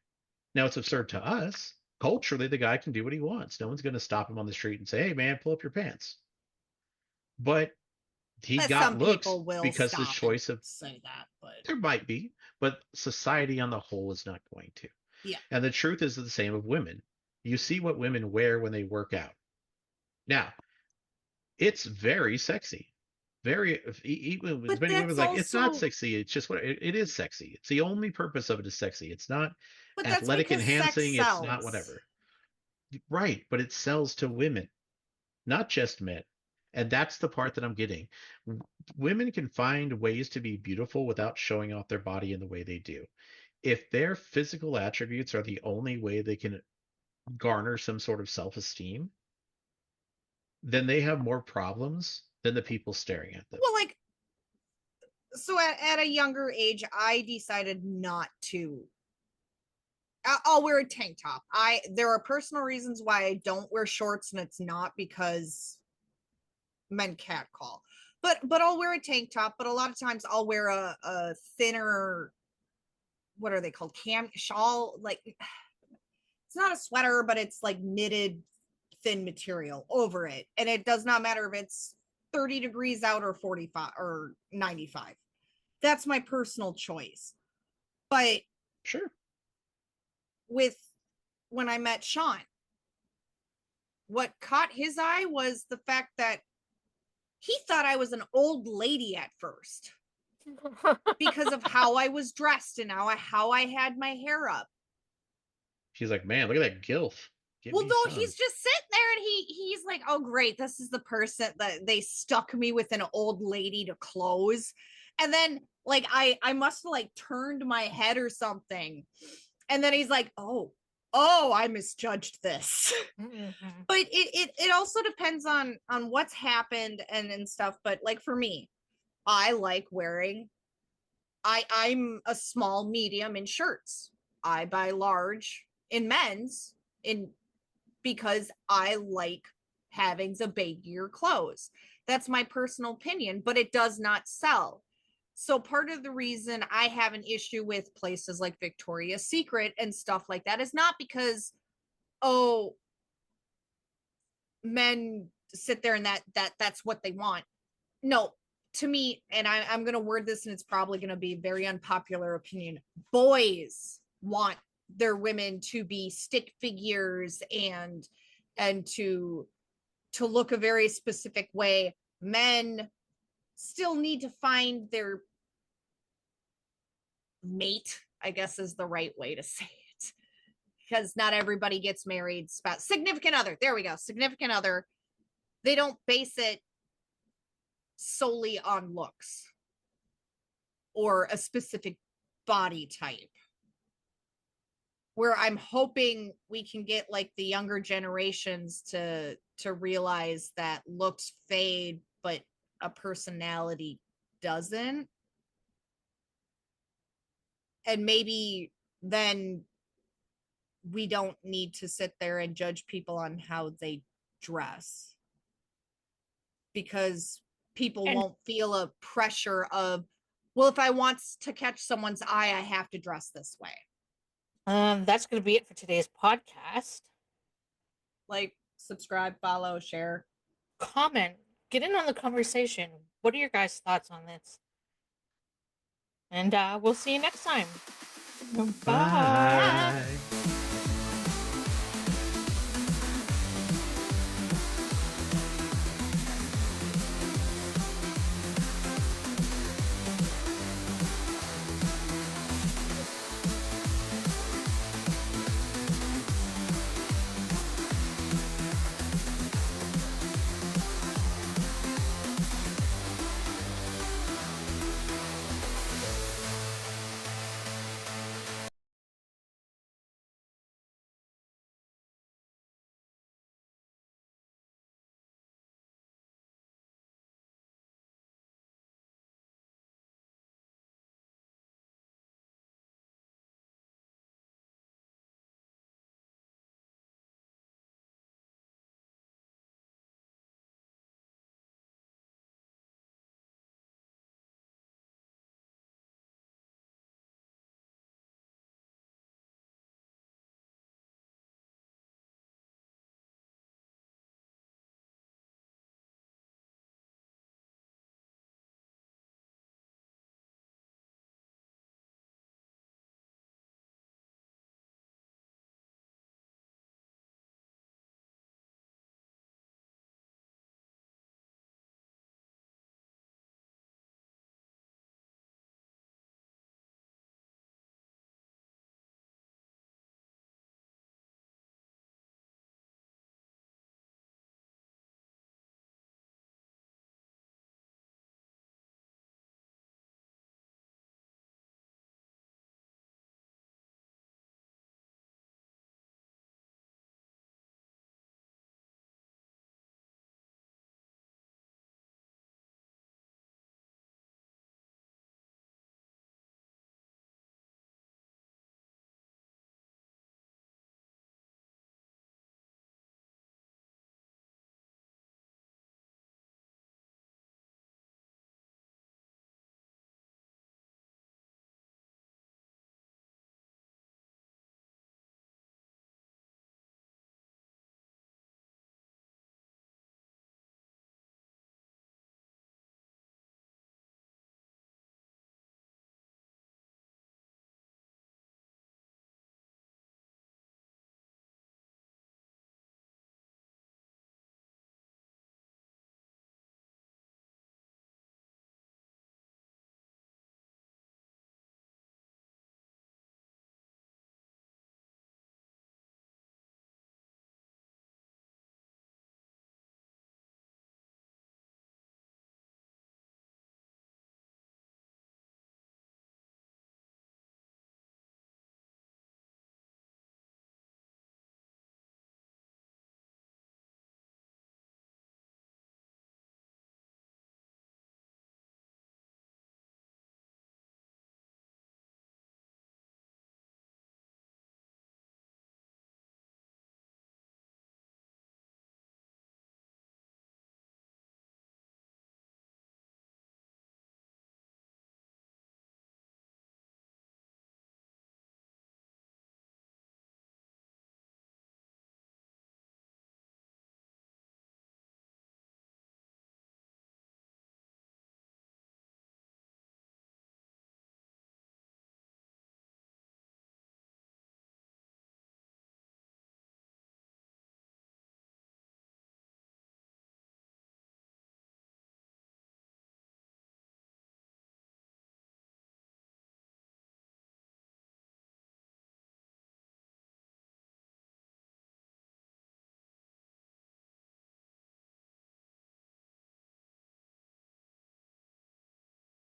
Now it's absurd to us. Culturally, the guy can do what he wants. No one's going to stop him on the street and say, "Hey, man, pull up your pants." But he But got some looks people will because the stop and choice of say that, but there might be, but society on the whole is not going to. yeah. And the truth is the same of women. You see what women wear when they work out. Now, it's very sexy. Very, even But many women that's like it's not also sexy. It's just what it is sexy. It's the only purpose of it is sexy. It's not But that's athletic because sex enhancing, it's not sells. whatever. Right, but it sells to women, not just men. And that's the part that I'm getting. Women can find ways to be beautiful without showing off their body in the way they do. If their physical attributes are the only way they can garner some sort of self-esteem, then they have more problems than the people staring at them. Well, like, so at a younger age, I decided not to. I'll wear a tank top. There are personal reasons why I don't wear shorts, and it's not because men catcall. But I'll wear a tank top. But a lot of times I'll wear a thinner, what are they called? Cam shawl, like it's not a sweater, but it's like knitted thin material over it. And it does not matter if it's 30 degrees out or 45 or 95. That's my personal choice. But Sure. when I met Sean, what caught his eye was the fact that he thought I was an old lady at first because of how I was dressed and how I had my hair up. She's like, man, look at that gilf. Well, no, he's just sitting there and he's like, oh, great. This is the person that they stuck me with, an old lady to close. And then like I must have like turned my head or something. And then he's like, oh, I misjudged this. But it also depends on what's happened and stuff. But like for me, I like wearing, I'm a small medium in shirts. I buy large in men's because I like having the baggier clothes. That's my personal opinion, but it does not sell. So part of the reason I have an issue with places like Victoria's Secret and stuff like that is not because, oh, men sit there and that's what they want. No, to me, and I'm going to word this and it's probably going to be a very unpopular opinion. Boys want their women to be stick figures and to look a very specific way. Men still need to find their mate, I guess is the right way to say it, because not everybody gets married. Significant other, there we go, significant other. They don't base it solely on looks or a specific body type, where I'm hoping we can get like the younger generations to realize that looks fade, but a personality doesn't. And maybe then we don't need to sit there and judge people on how they dress, because people won't feel a pressure of, well, if I want to catch someone's eye, I have to dress this way. That's going to be it for today's podcast. Like, subscribe, follow, share, comment, get in on the conversation. What are your guys' thoughts on this? And we'll see you next time. Bye.